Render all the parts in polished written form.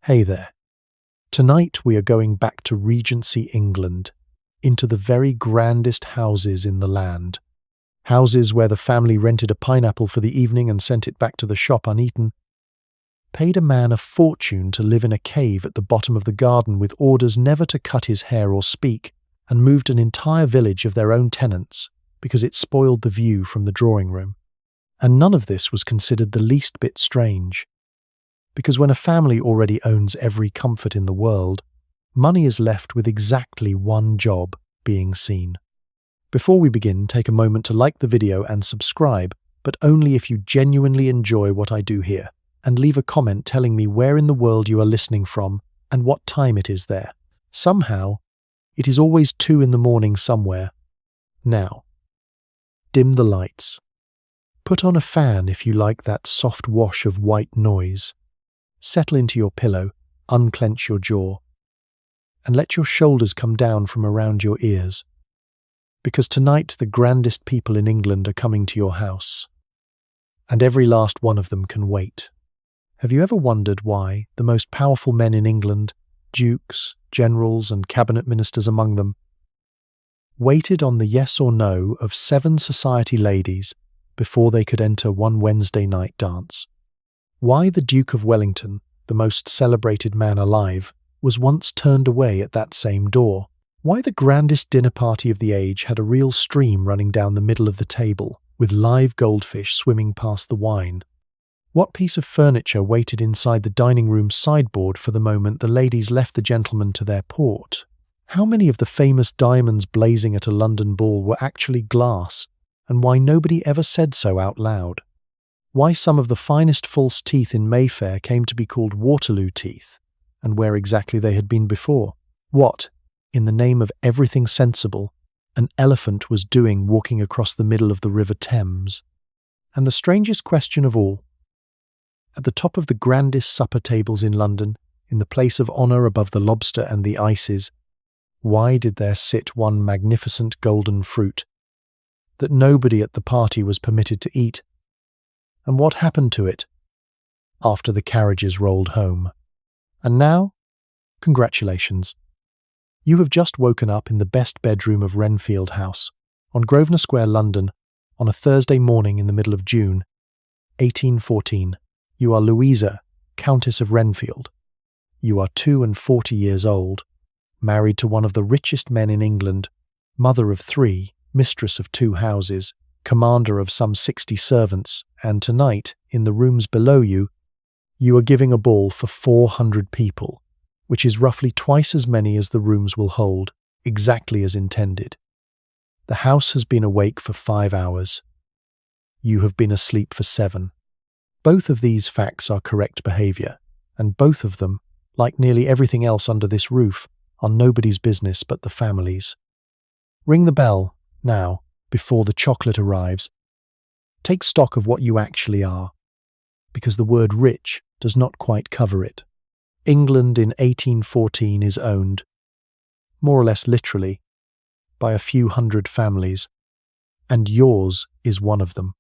Hey there. Tonight we are going back to Regency England, into the very grandest houses in the land. Houses where the family rented a pineapple for the evening and sent it back to the shop uneaten, paid a man a fortune to live in a cave at the bottom of the garden with orders never to cut his hair or speak, and moved an entire village of their own tenants because it spoiled the view from the drawing room. And none of this was considered the least bit strange. Because when a family already owns every comfort in the world, money is left with exactly one job being seen. Before we begin, take a moment to like the video and subscribe, but only if you genuinely enjoy what I do here, and leave a comment telling me where in the world you are listening from and what time it is there. Somehow, it is always 2 a.m. somewhere. Now, dim the lights. Put on a fan if you like that soft wash of white noise. Settle into your pillow, unclench your jaw, and let your shoulders come down from around your ears. Because tonight the grandest people in England are coming to your house. And every last one of them can wait. Have you ever wondered why the most powerful men in England, dukes, generals and cabinet ministers among them, waited on the yes or no of 7 society ladies before they could enter one Wednesday night dance? Why the Duke of Wellington, the most celebrated man alive, was once turned away at that same door? Why the grandest dinner party of the age had a real stream running down the middle of the table, with live goldfish swimming past the wine? What piece of furniture waited inside the dining room sideboard for the moment the ladies left the gentlemen to their port? How many of the famous diamonds blazing at a London ball were actually glass, and why nobody ever said so out loud? Why some of the finest false teeth in Mayfair came to be called Waterloo teeth, and where exactly they had been before? What, in the name of everything sensible, an elephant was doing walking across the middle of the River Thames? And the strangest question of all, at the top of the grandest supper tables in London, in the place of honour above the lobster and the ices, why did there sit one magnificent golden fruit that nobody at the party was permitted to eat? And what happened to it after the carriages rolled home? And now, congratulations. You have just woken up in the best bedroom of Renfield House, on Grosvenor Square, London, on a Thursday morning in the middle of June, 1814. You are Louisa, Countess of Renfield. You are 42 years old, married to one of the richest men in England, mother of 3, mistress of 2 houses, commander of some 60 servants, and tonight, in the rooms below you, you are giving a ball for 400 people, which is roughly twice as many as the rooms will hold, exactly as intended. The house has been awake for 5 hours. You have been asleep for 7. Both of these facts are correct behaviour, and both of them, like nearly everything else under this roof, are nobody's business but the family's. Ring the bell, now, before the chocolate arrives. Take stock of what you actually are, because the word rich does not quite cover it. England in 1814 is owned, more or less literally, by a few hundred families, and yours is one of them.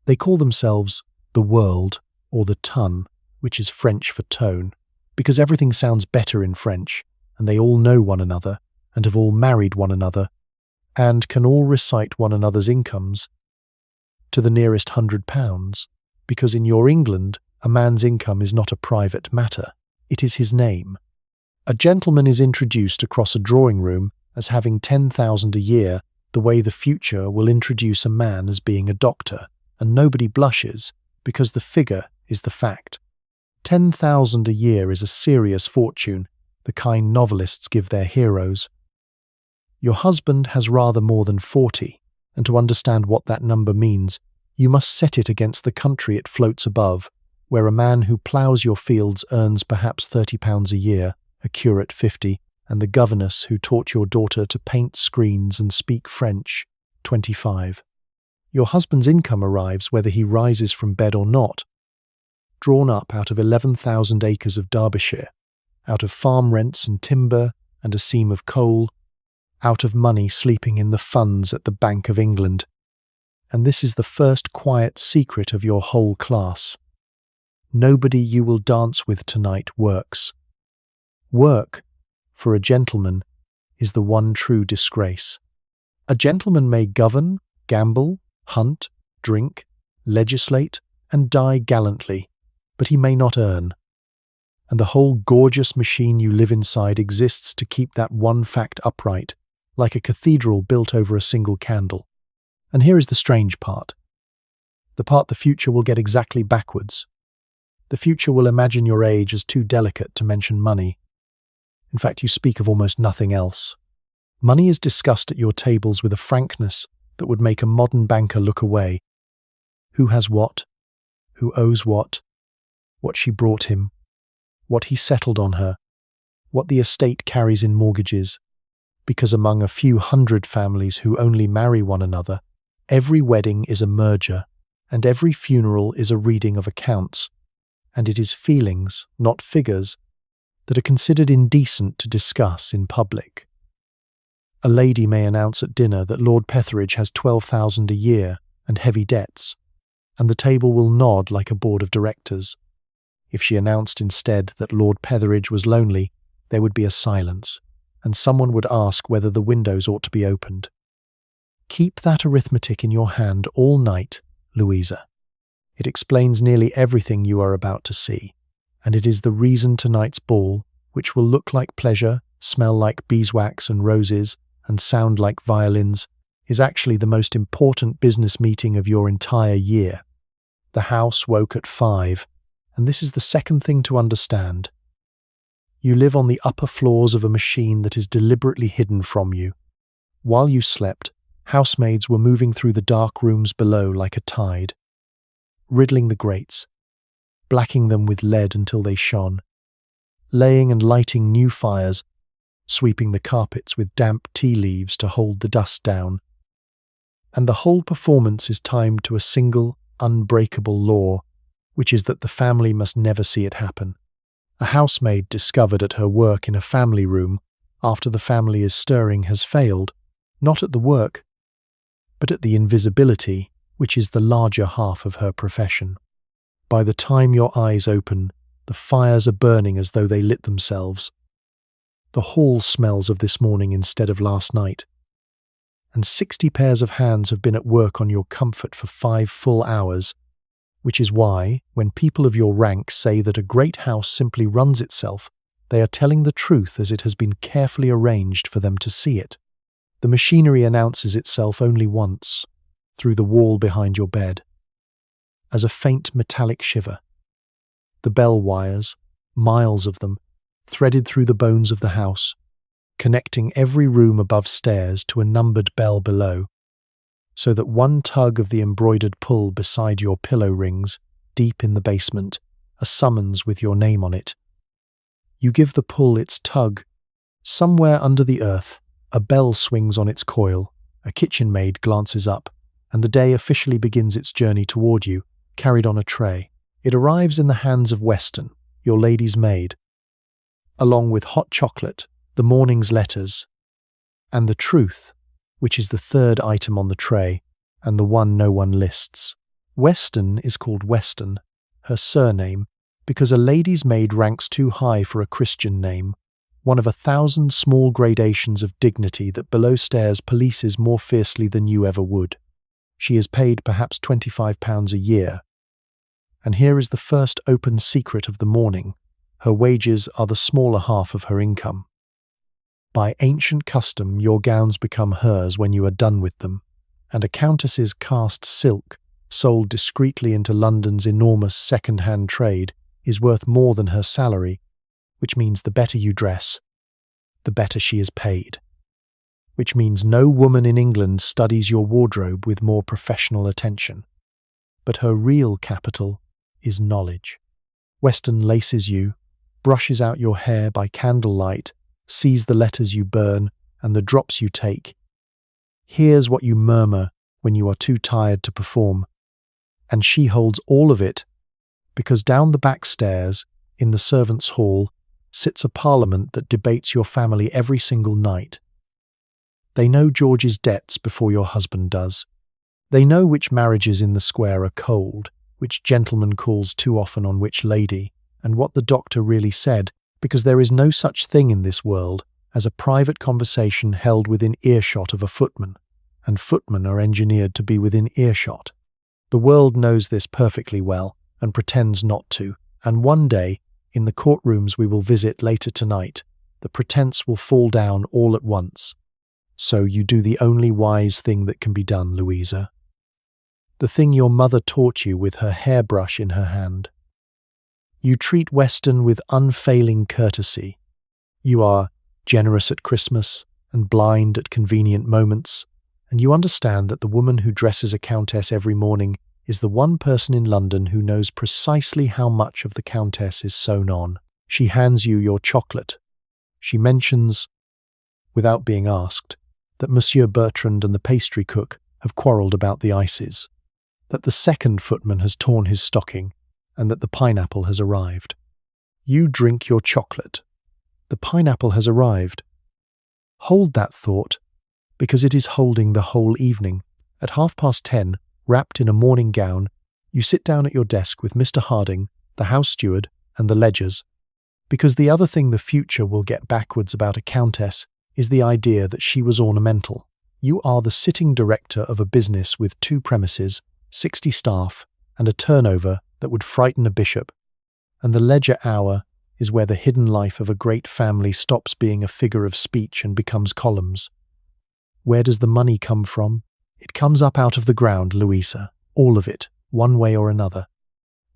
They call themselves the world, or the ton, which is French for tone, because everything sounds better in French, and they all know one another, and have all married one another, and can all recite one another's incomes to the nearest £100, because in your England a man's income is not a private matter, it is his name. A gentleman is introduced across a drawing room as having 10,000 a year, the way the future will introduce a man as being a doctor, and nobody blushes, because the figure is the fact. 10,000 a year is a serious fortune, the kind novelists give their heroes. Your husband has rather more than 40, and to understand what that number means, you must set it against the country it floats above, where a man who ploughs your fields earns perhaps £30 a year, a curate 50, and the governess who taught your daughter to paint screens and speak French, 25. Your husband's income arrives whether he rises from bed or not, drawn up out of 11,000 acres of Derbyshire, out of farm rents and timber and a seam of coal, out of money sleeping in the funds at the Bank of England. And this is the first quiet secret of your whole class. Nobody you will dance with tonight works. Work, for a gentleman, is the one true disgrace. A gentleman may govern, gamble, hunt, drink, legislate, and die gallantly, but he may not earn. And the whole gorgeous machine you live inside exists to keep that one fact upright, like a cathedral built over a single candle. And here is the strange part. The part the future will get exactly backwards. The future will imagine your age as too delicate to mention money. In fact, you speak of almost nothing else. Money is discussed at your tables with a frankness that would make a modern banker look away. Who has what? Who owes what? What she brought him? What he settled on her? What the estate carries in mortgages? Because among a few hundred families who only marry one another, every wedding is a merger, and every funeral is a reading of accounts, and it is feelings, not figures, that are considered indecent to discuss in public. A lady may announce at dinner that Lord Petheridge has 12,000 a year and heavy debts, and the table will nod like a board of directors. If she announced instead that Lord Petheridge was lonely, there would be a silence, and someone would ask whether the windows ought to be opened. Keep that arithmetic in your hand all night, Louisa. It explains nearly everything you are about to see, and it is the reason tonight's ball, which will look like pleasure, smell like beeswax and roses, and sound like violins, is actually the most important business meeting of your entire year. The house woke at 5, and this is the second thing to understand. You live on the upper floors of a machine that is deliberately hidden from you. While you slept, housemaids were moving through the dark rooms below like a tide, riddling the grates, blacking them with lead until they shone, laying and lighting new fires, sweeping the carpets with damp tea leaves to hold the dust down. And the whole performance is timed to a single, unbreakable law, which is that the family must never see it happen. A housemaid discovered at her work in a family room after the family is stirring has failed, not at the work, but at the invisibility, which is the larger half of her profession. By the time your eyes open, the fires are burning as though they lit themselves. The hall smells of this morning instead of last night. And 60 pairs of hands have been at work on your comfort for 5 full hours, which is why, when people of your rank say that a great house simply runs itself, they are telling the truth as it has been carefully arranged for them to see it. The machinery announces itself only once, through the wall behind your bed, as a faint metallic shiver. The bell wires, miles of them, threaded through the bones of the house, connecting every room above stairs to a numbered bell below, so that one tug of the embroidered pull beside your pillow rings, deep in the basement, a summons with your name on it. You give the pull its tug. Somewhere under the earth, a bell swings on its coil, a kitchen maid glances up, and the day officially begins its journey toward you, carried on a tray. It arrives in the hands of Weston, your lady's maid, along with hot chocolate, the morning's letters, and the truth, which is the third item on the tray, and the one no one lists. Weston is called Weston, her surname, because a lady's maid ranks too high for a Christian name, one of 1,000 small gradations of dignity that below stairs polices more fiercely than you ever would. She is paid perhaps £25 a year. And here is the first open secret of the morning. Her wages are the smaller half of her income. By ancient custom, your gowns become hers when you are done with them, and a countess's cast silk, sold discreetly into London's enormous second-hand trade, is worth more than her salary, which means the better you dress, the better she is paid. Which means no woman in England studies your wardrobe with more professional attention. But her real capital is knowledge. Weston laces you, brushes out your hair by candlelight, sees the letters you burn and the drops you take, hears what you murmur when you are too tired to perform, and she holds all of it because down the back stairs, in the servants' hall, sits a parliament that debates your family every single night. They know George's debts before your husband does. They know which marriages in the square are cold, which gentleman calls too often on which lady, and what the doctor really said, because there is no such thing in this world as a private conversation held within earshot of a footman, and footmen are engineered to be within earshot. The world knows this perfectly well and pretends not to, and one day, in the courtrooms we will visit later tonight, the pretense will fall down all at once. So you do the only wise thing that can be done, Louisa. The thing your mother taught you with her hairbrush in her hand. You treat Weston with unfailing courtesy. You are generous at Christmas and blind at convenient moments, and you understand that the woman who dresses a countess every morning is the one person in London who knows precisely how much of the countess is sewn on. She hands you your chocolate. She mentions, without being asked, that Monsieur Bertrand and the pastry cook have quarrelled about the ices, that the second footman has torn his stocking, and that the pineapple has arrived. You drink your chocolate. The pineapple has arrived. Hold that thought, because it is holding the whole evening. At 10:30, wrapped in a morning gown, you sit down at your desk with Mr. Harding, the house steward, and the ledgers, because the other thing the future will get backwards about a countess is the idea that she was ornamental. You are the sitting director of a business with 2 premises, 60 staff, and a turnover that would frighten a bishop, and the ledger hour is where the hidden life of a great family stops being a figure of speech and becomes columns. Where does the money come from? It comes up out of the ground, Louisa, all of it, one way or another.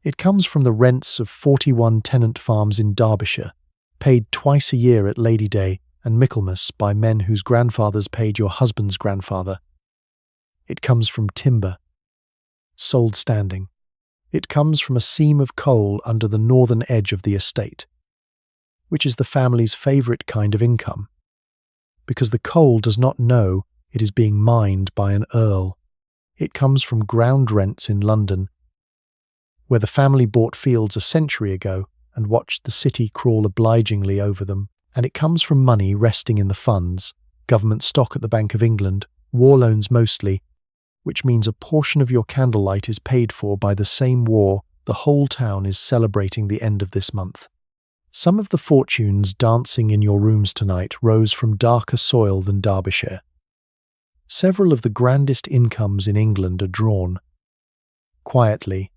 It comes from the rents of 41 tenant farms in Derbyshire, paid twice a year at Lady Day and Michaelmas by men whose grandfathers paid your husband's grandfather. It comes from timber, sold standing. It comes from a seam of coal under the northern edge of the estate, which is the family's favourite kind of income, because the coal does not know it is being mined by an earl. It comes from ground rents in London, where the family bought fields a century ago and watched the city crawl obligingly over them, and it comes from money resting in the funds, government stock at the Bank of England, war loans mostly, which means a portion of your candlelight is paid for by the same war the whole town is celebrating the end of this month. Some of the fortunes dancing in your rooms tonight rose from darker soil than Derbyshire. Several of the grandest incomes in England are drawn, quietly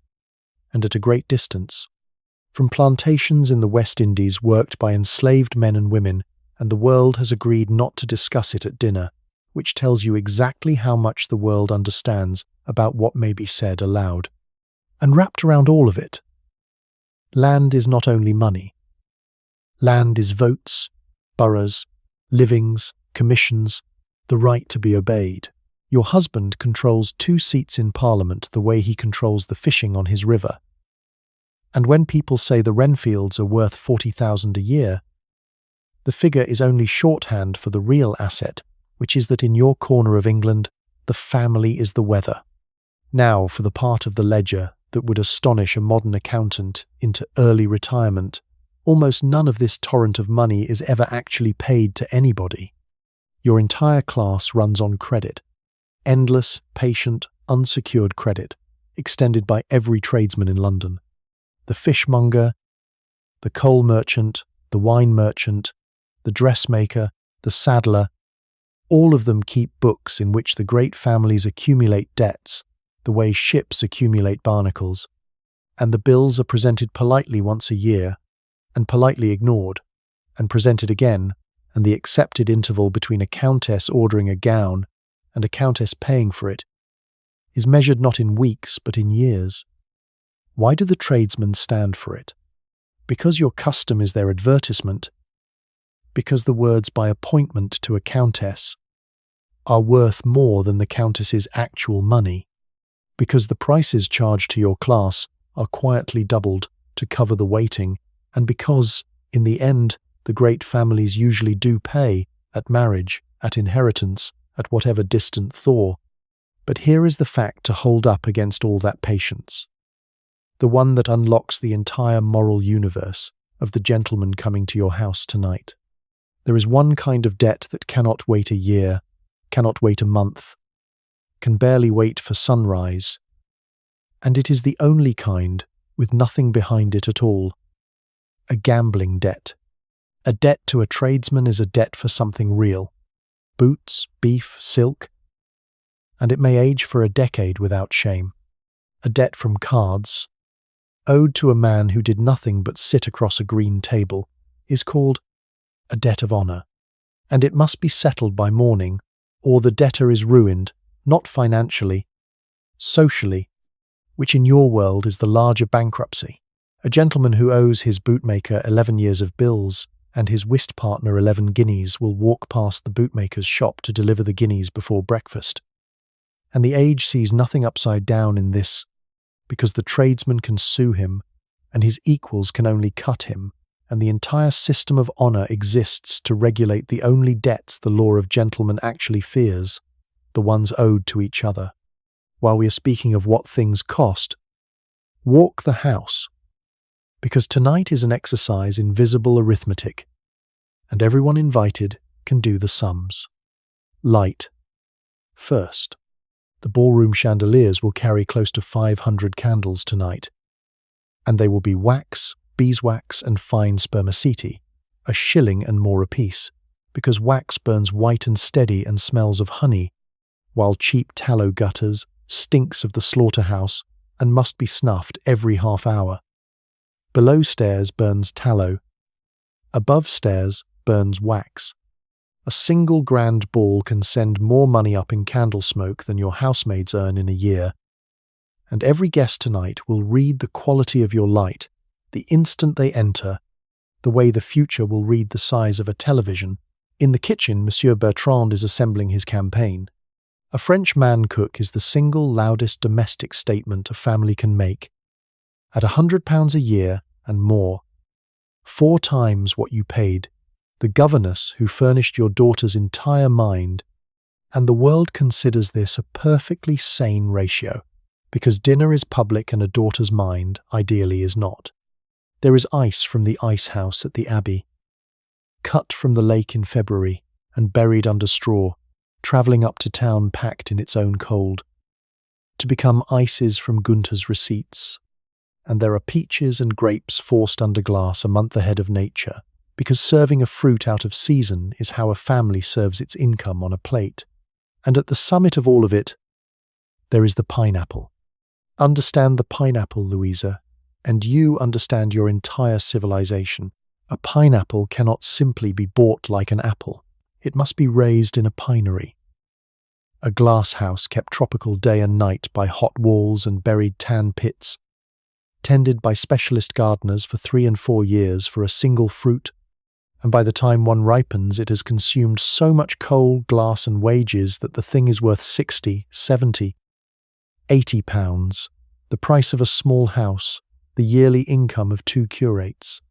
and at a great distance, from plantations in the West Indies worked by enslaved men and women, and the world has agreed not to discuss it at dinner, which tells you exactly how much the world understands about what may be said aloud. And wrapped around all of it, land is not only money. Land is votes, boroughs, livings, commissions, the right to be obeyed. Your husband controls 2 seats in Parliament the way he controls the fishing on his river. And when people say the Renfields are worth 40,000 a year, the figure is only shorthand for the real asset, which is that in your corner of England, the family is the weather. Now for the part of the ledger that would astonish a modern accountant into early retirement. Almost none of this torrent of money is ever actually paid to anybody. Your entire class runs on credit. Endless, patient, unsecured credit, extended by every tradesman in London. The fishmonger, the coal merchant, the wine merchant, the dressmaker, the saddler, all of them keep books in which the great families accumulate debts, the way ships accumulate barnacles, and the bills are presented politely once a year, and politely ignored, and presented again, and the accepted interval between a countess ordering a gown and a countess paying for it is measured not in weeks but in years. Why do the tradesmen stand for it? Because your custom is their advertisement. Because the words by appointment to a countess are worth more than the countess's actual money. Because the prices charged to your class are quietly doubled to cover the waiting, and because, in the end, the great families usually do pay, at marriage, at inheritance, at whatever distant thaw. But here is the fact to hold up against all that patience. The one that unlocks the entire moral universe of the gentleman coming to your house tonight. There is one kind of debt that cannot wait a year, cannot wait a month, can barely wait for sunrise, And it is the only kind with nothing behind it at all. A gambling debt. A debt to a tradesman is a debt for something real. Boots, beef, silk. And it may age for a decade without shame. A debt from cards, owed to a man who did nothing but sit across a green table, is called a debt of honour. And it must be settled by morning, or the debtor is ruined, not financially, socially, which in your world is the larger bankruptcy. A gentleman who owes his bootmaker 11 years of bills and his whist partner 11 guineas will walk past the bootmaker's shop to deliver the guineas before breakfast. And the age sees nothing upside down in this, because the tradesman can sue him, and his equals can only cut him, and the entire system of honour exists to regulate the only debts the law of gentlemen actually fears, the ones owed to each other. While we are speaking of what things cost, walk the house, because tonight is an exercise in visible arithmetic, and everyone invited can do the sums. Light. First, the ballroom chandeliers will carry close to 500 candles tonight, and they will be wax, beeswax, and fine spermaceti, a shilling and more apiece, because wax burns white and steady and smells of honey, while cheap tallow gutters stinks of the slaughterhouse and must be snuffed every half hour. Below stairs burns tallow. Above stairs burns wax. A single grand ball can send more money up in candle smoke than your housemaids earn in a year. And every guest tonight will read the quality of your light the instant they enter, the way the future will read the size of a television. In the kitchen, Monsieur Bertrand is assembling his campaign. A French man-cook is the single loudest domestic statement a family can make. At £100 a year and more, 4 times what you paid, the governess who furnished your daughter's entire mind, and the world considers this a perfectly sane ratio, because dinner is public and a daughter's mind, ideally, is not. There is ice from the ice house at the Abbey, cut from the lake in February and buried under straw, travelling up to town packed in its own cold, to become ices from Gunther's receipts. And there are peaches and grapes forced under glass a month ahead of nature, because serving a fruit out of season is how a family serves its income on a plate. And at the summit of all of it, there is the pineapple. Understand the pineapple, Louisa, and you understand your entire civilization. A pineapple cannot simply be bought like an apple. It must be raised in a pinery. A glass house kept tropical day and night by hot walls and buried tan pits, tended by specialist gardeners for 3 and 4 years for a single fruit, and by the time one ripens it has consumed so much coal, glass and wages that the thing is worth 60, 70, 80 pounds, the price of a small house, the yearly income of 2 curates.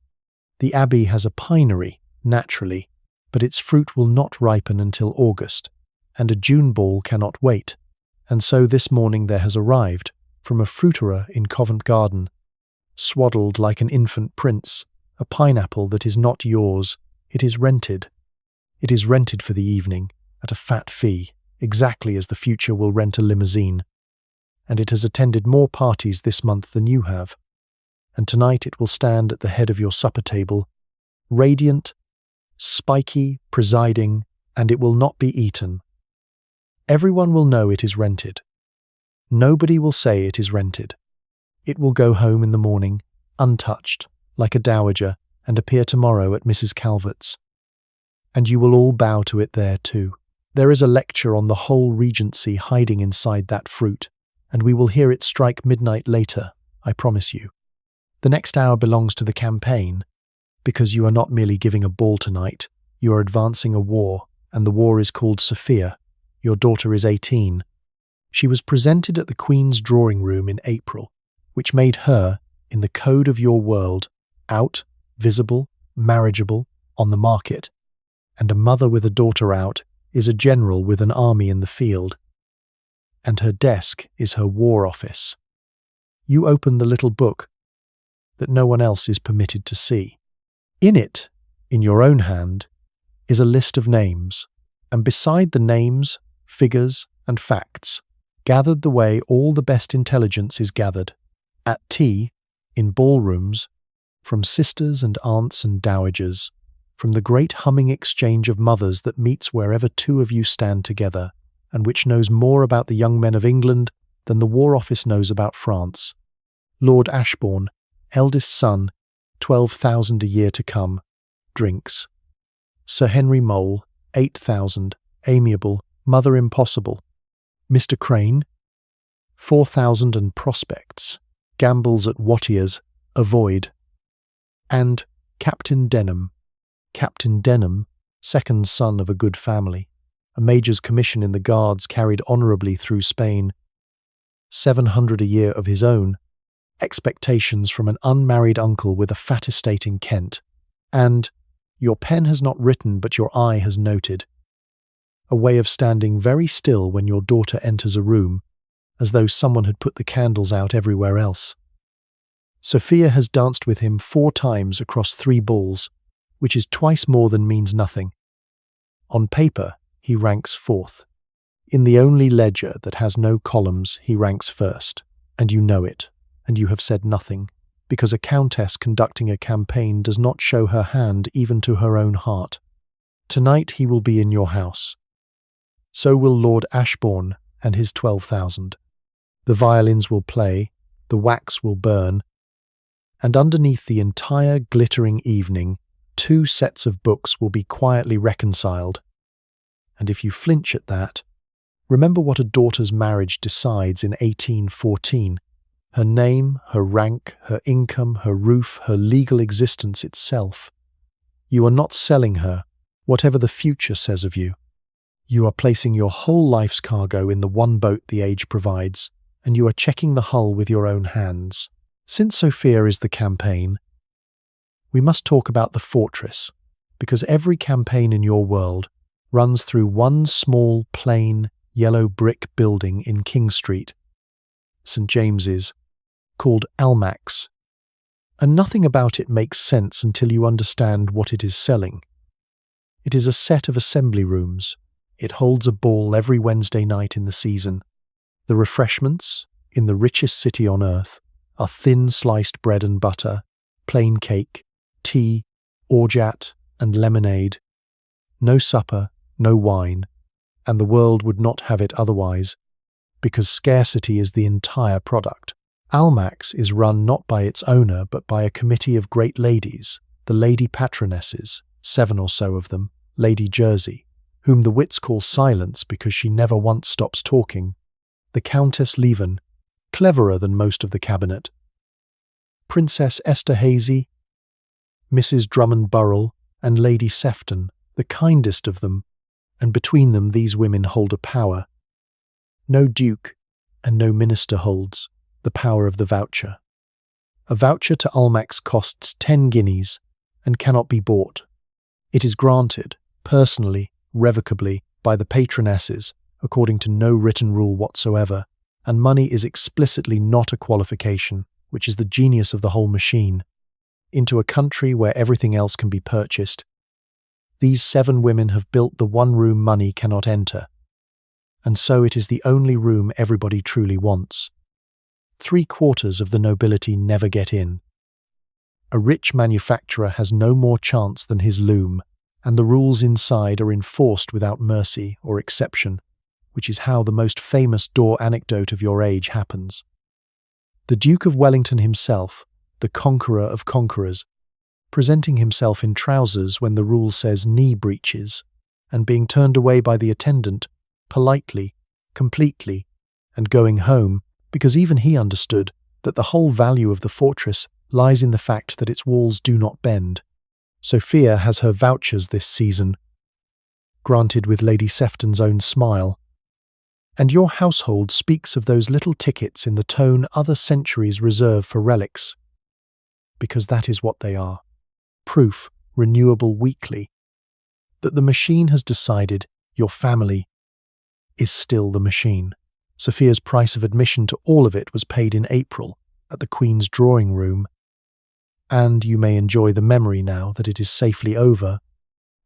The Abbey has a pinery, naturally, but its fruit will not ripen until August, and a June ball cannot wait, and so this morning there has arrived, from a fruiterer in Covent Garden, swaddled like an infant prince, a pineapple that is not yours, it is rented. It is rented for the evening, at a fat fee, exactly as the future will rent a limousine. And it has attended more parties this month than you have. And tonight it will stand at the head of your supper table, radiant, spiky, presiding, and it will not be eaten. Everyone will know it is rented. Nobody will say it is rented. It will go home in the morning, untouched, like a dowager, and appear tomorrow at Mrs. Calvert's. And you will all bow to it there too. There is a lecture on the whole Regency hiding inside that fruit, and we will hear it strike midnight later, I promise you. The next hour belongs to the campaign, because you are not merely giving a ball tonight, you are advancing a war, and the war is called Sophia. Your daughter is 18. She was presented at the Queen's drawing room in April, which made her, in the code of your world, out, visible, marriageable, on the market, and a mother with a daughter out is a general with an army in the field, and her desk is her war office. You open the little book that no one else is permitted to see. In it, in your own hand, is a list of names, and beside the names, figures, and facts, gathered the way all the best intelligence is gathered. At tea, in ballrooms, from sisters and aunts and dowagers, from the great humming exchange of mothers that meets wherever two of you stand together, and which knows more about the young men of England than the War Office knows about France. Lord Ashbourne, eldest son, 12,000 a year to come, drinks. Sir Henry Mole, 8,000, amiable, mother impossible. Mr. Crane, 4,000 and prospects, gambles at Watier's, avoid. And Captain Denham, second son of a good family, a major's commission in the Guards carried honourably through Spain, 700 a year of his own, expectations from an unmarried uncle with a fat estate in Kent, and your pen has not written but your eye has noted. A way of standing very still when your daughter enters a room, as though someone had put the candles out everywhere else. Sophia has danced with him 4 times across 3 balls, which is twice more than means nothing. On paper, he ranks 4th. In the only ledger that has no columns, he ranks 1st, and you know it, and you have said nothing, because a countess conducting a campaign does not show her hand even to her own heart. Tonight he will be in your house. So will Lord Ashbourne and his 12,000. The violins will play, the wax will burn, and underneath the entire glittering evening, 2 sets of books will be quietly reconciled. And if you flinch at that, remember what a daughter's marriage decides in 1814. Her name, her rank, her income, her roof, her legal existence itself. You are not selling her, whatever the future says of you. You are placing your whole life's cargo in the one boat the age provides, and you are checking the hull with your own hands. Since Sophia is the campaign, we must talk about the fortress, because every campaign in your world runs through one small, plain, yellow brick building in King Street, St. James's, called Almack's, and nothing about it makes sense until you understand what it is selling. It is a set of assembly rooms. It holds a ball every Wednesday night in the season. The refreshments, in the richest city on earth, are thin sliced bread and butter, plain cake, tea, orgeat, and lemonade. No supper, no wine, and the world would not have it otherwise, because scarcity is the entire product. Almack's is run not by its owner but by a committee of great ladies, the lady patronesses, 7 or so of them, Lady Jersey, whom the wits call Silence because she never once stops talking, the Countess Leven, cleverer than most of the cabinet, Princess Esterhazy, Mrs. Drummond Burrell, and Lady Sefton, the kindest of them, and between them these women hold a power. No duke and no minister holds the power of the voucher. A voucher to Almack's costs 10 guineas and cannot be bought. It is granted, personally, revocably, by the patronesses, according to no written rule whatsoever, and money is explicitly not a qualification, which is the genius of the whole machine. Into a country where everything else can be purchased, these 7 women have built the one room money cannot enter, and so it is the only room everybody truly wants. 3/4 of the nobility never get in. A rich manufacturer has no more chance than his loom, and the rules inside are enforced without mercy or exception, which is how the most famous door anecdote of your age happens. The Duke of Wellington himself, the conqueror of conquerors, presenting himself in trousers when the rule says knee breeches, and being turned away by the attendant, politely, completely, and going home, because even he understood that the whole value of the fortress lies in the fact that its walls do not bend. Sophia has her vouchers this season, granted with Lady Sefton's own smile, and your household speaks of those little tickets in the tone other centuries reserve for relics, because that is what they are. Proof, renewable weekly, that the machine has decided your family is still the machine. Sophia's price of admission to all of it was paid in April at the Queen's drawing room, and you may enjoy the memory now that it is safely over,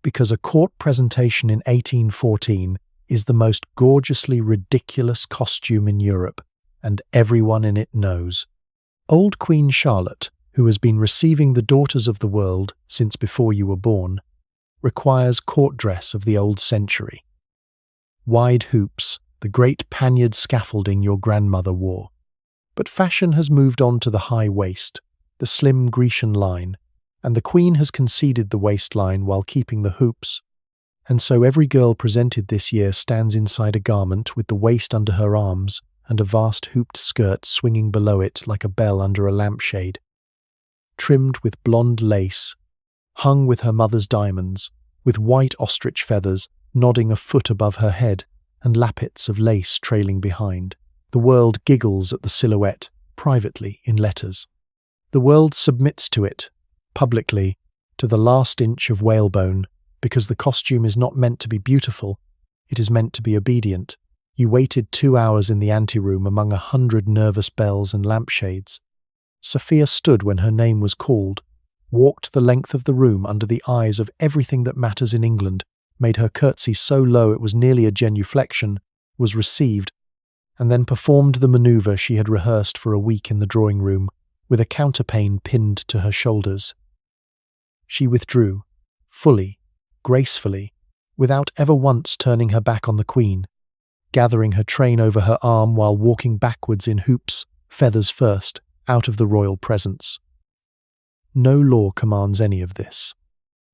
because a court presentation in 1814 is the most gorgeously ridiculous costume in Europe, and everyone in it knows. Old Queen Charlotte, who has been receiving the daughters of the world since before you were born, requires court dress of the old century. Wide hoops, the great panniered scaffolding your grandmother wore. But fashion has moved on to the high waist, the slim Grecian line, and the Queen has conceded the waistline while keeping the hoops. And so every girl presented this year stands inside a garment with the waist under her arms and a vast hooped skirt swinging below it like a bell under a lampshade. Trimmed with blonde lace, hung with her mother's diamonds, with white ostrich feathers nodding a foot above her head and lappets of lace trailing behind. The world giggles at the silhouette, privately, in letters. The world submits to it, publicly, to the last inch of whalebone, because the costume is not meant to be beautiful, it is meant to be obedient. You waited 2 hours in the anteroom among 100 nervous bells and lampshades. Sophia stood when her name was called, walked the length of the room under the eyes of everything that matters in England, made her curtsy so low it was nearly a genuflection, was received, and then performed the manoeuvre she had rehearsed for a week in the drawing-room, with a counterpane pinned to her shoulders. She withdrew, fully, gracefully, without ever once turning her back on the Queen, gathering her train over her arm while walking backwards in hoops, feathers first, out of the royal presence. No law commands any of this.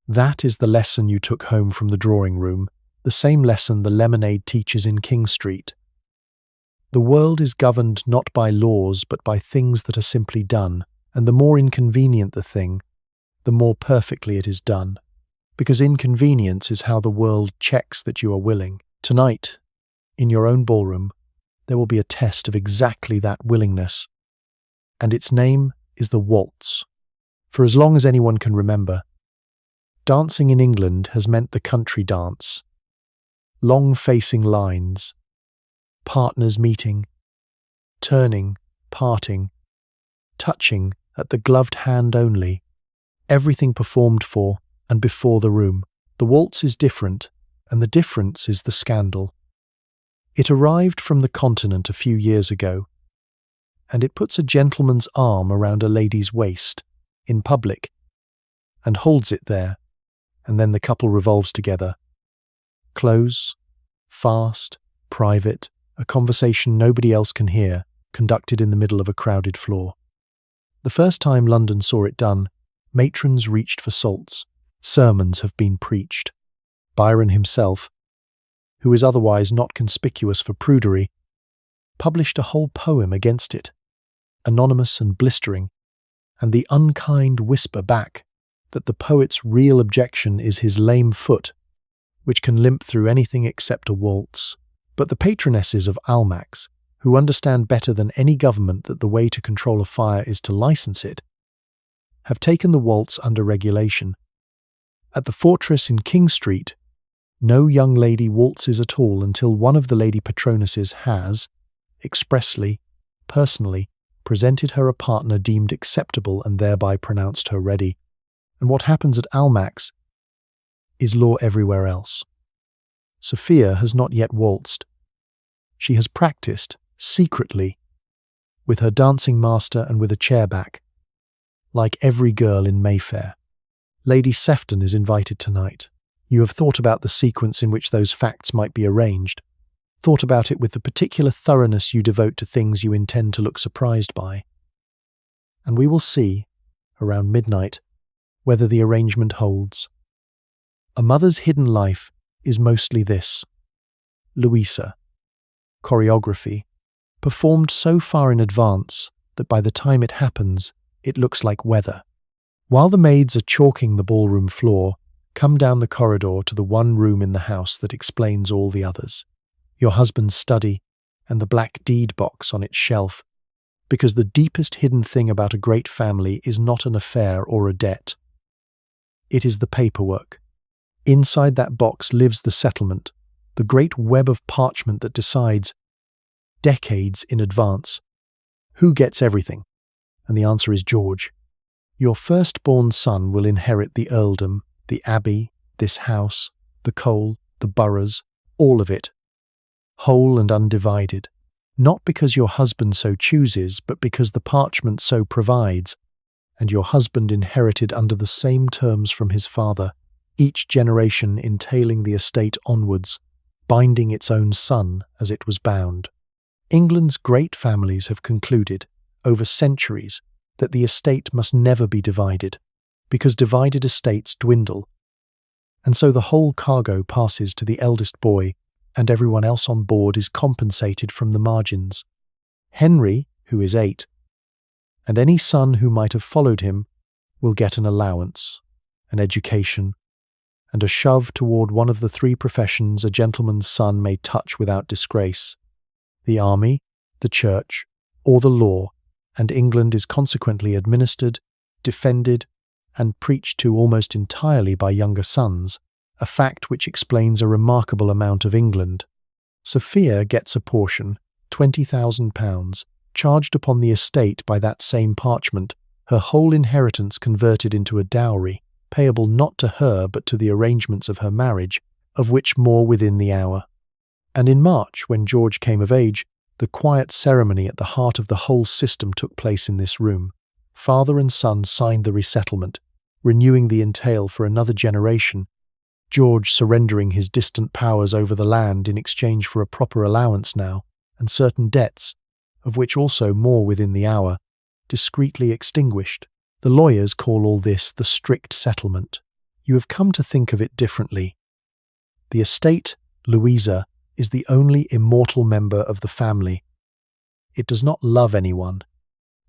That is the lesson you took home from the drawing-room, the same lesson the lemonade teaches in King Street. The world is governed not by laws but by things that are simply done, and the more inconvenient the thing, the more perfectly it is done. Because inconvenience is how the world checks that you are willing. Tonight, in your own ballroom, there will be a test of exactly that willingness. And its name is the waltz. For as long as anyone can remember, dancing in England has meant the country dance. Long-facing lines, partners meeting, turning, parting, touching at the gloved hand only, everything performed for and before the room. The waltz is different, and the difference is the scandal. It arrived from the continent a few years ago, and it puts a gentleman's arm around a lady's waist, in public, and holds it there, and then the couple revolves together. Close, fast, private, a conversation nobody else can hear, conducted in the middle of a crowded floor. The first time London saw it done, matrons reached for salts. Sermons have been preached. Byron himself, who is otherwise not conspicuous for prudery, published a whole poem against it, anonymous and blistering, and the unkind whisper back that the poet's real objection is his lame foot, which can limp through anything except a waltz. But the patronesses of Almack's, who understand better than any government that the way to control a fire is to license it, have taken the waltz under regulation. At the Fortress in King Street, no young lady waltzes at all until one of the lady patronesses has, expressly, personally, presented her a partner deemed acceptable and thereby pronounced her ready. And what happens at Almack's is law everywhere else. Sophia has not yet waltzed. She has practiced, secretly, with her dancing master and with a chair back, like every girl in Mayfair. Lady Sefton is invited tonight. You have thought about the sequence in which those facts might be arranged, thought about it with the particular thoroughness you devote to things you intend to look surprised by. And we will see, around midnight, whether the arrangement holds. A mother's hidden life is mostly this. Louisa. Choreography, performed so far in advance that by the time it happens, it looks like weather. While the maids are chalking the ballroom floor, come down the corridor to the one room in the house that explains all the others. Your husband's study and the black deed box on its shelf, because the deepest hidden thing about a great family is not an affair or a debt. It is the paperwork. Inside that box lives the settlement, the great web of parchment that decides, decades in advance, who gets everything. And the answer is George. Your firstborn son will inherit the earldom, the abbey, this house, the coal, the boroughs, all of it, whole and undivided, not because your husband so chooses, but because the parchment so provides, and your husband inherited under the same terms from his father, each generation entailing the estate onwards, binding its own son as it was bound. England's great families have concluded, over centuries, that the estate must never be divided, because divided estates dwindle, and so the whole cargo passes to the eldest boy, and everyone else on board is compensated from the margins. Henry, who is 8, and any son who might have followed him, will get an allowance, an education, and a shove toward one of the 3 professions a gentleman's son may touch without disgrace: the army, the church, or the law, and England is consequently administered, defended, and preached to almost entirely by younger sons, a fact which explains a remarkable amount of England. Sophia gets a portion, £20,000, charged upon the estate by that same parchment, her whole inheritance converted into a dowry, payable not to her but to the arrangements of her marriage, of which more within the hour. And in March, when George came of age, the quiet ceremony at the heart of the whole system took place in this room. Father and son signed the resettlement, renewing the entail for another generation, George surrendering his distant powers over the land in exchange for a proper allowance now, and certain debts, of which also more within the hour, discreetly extinguished. The lawyers call all this the strict settlement. You have come to think of it differently. The estate, Louisa, is the only immortal member of the family. It does not love anyone.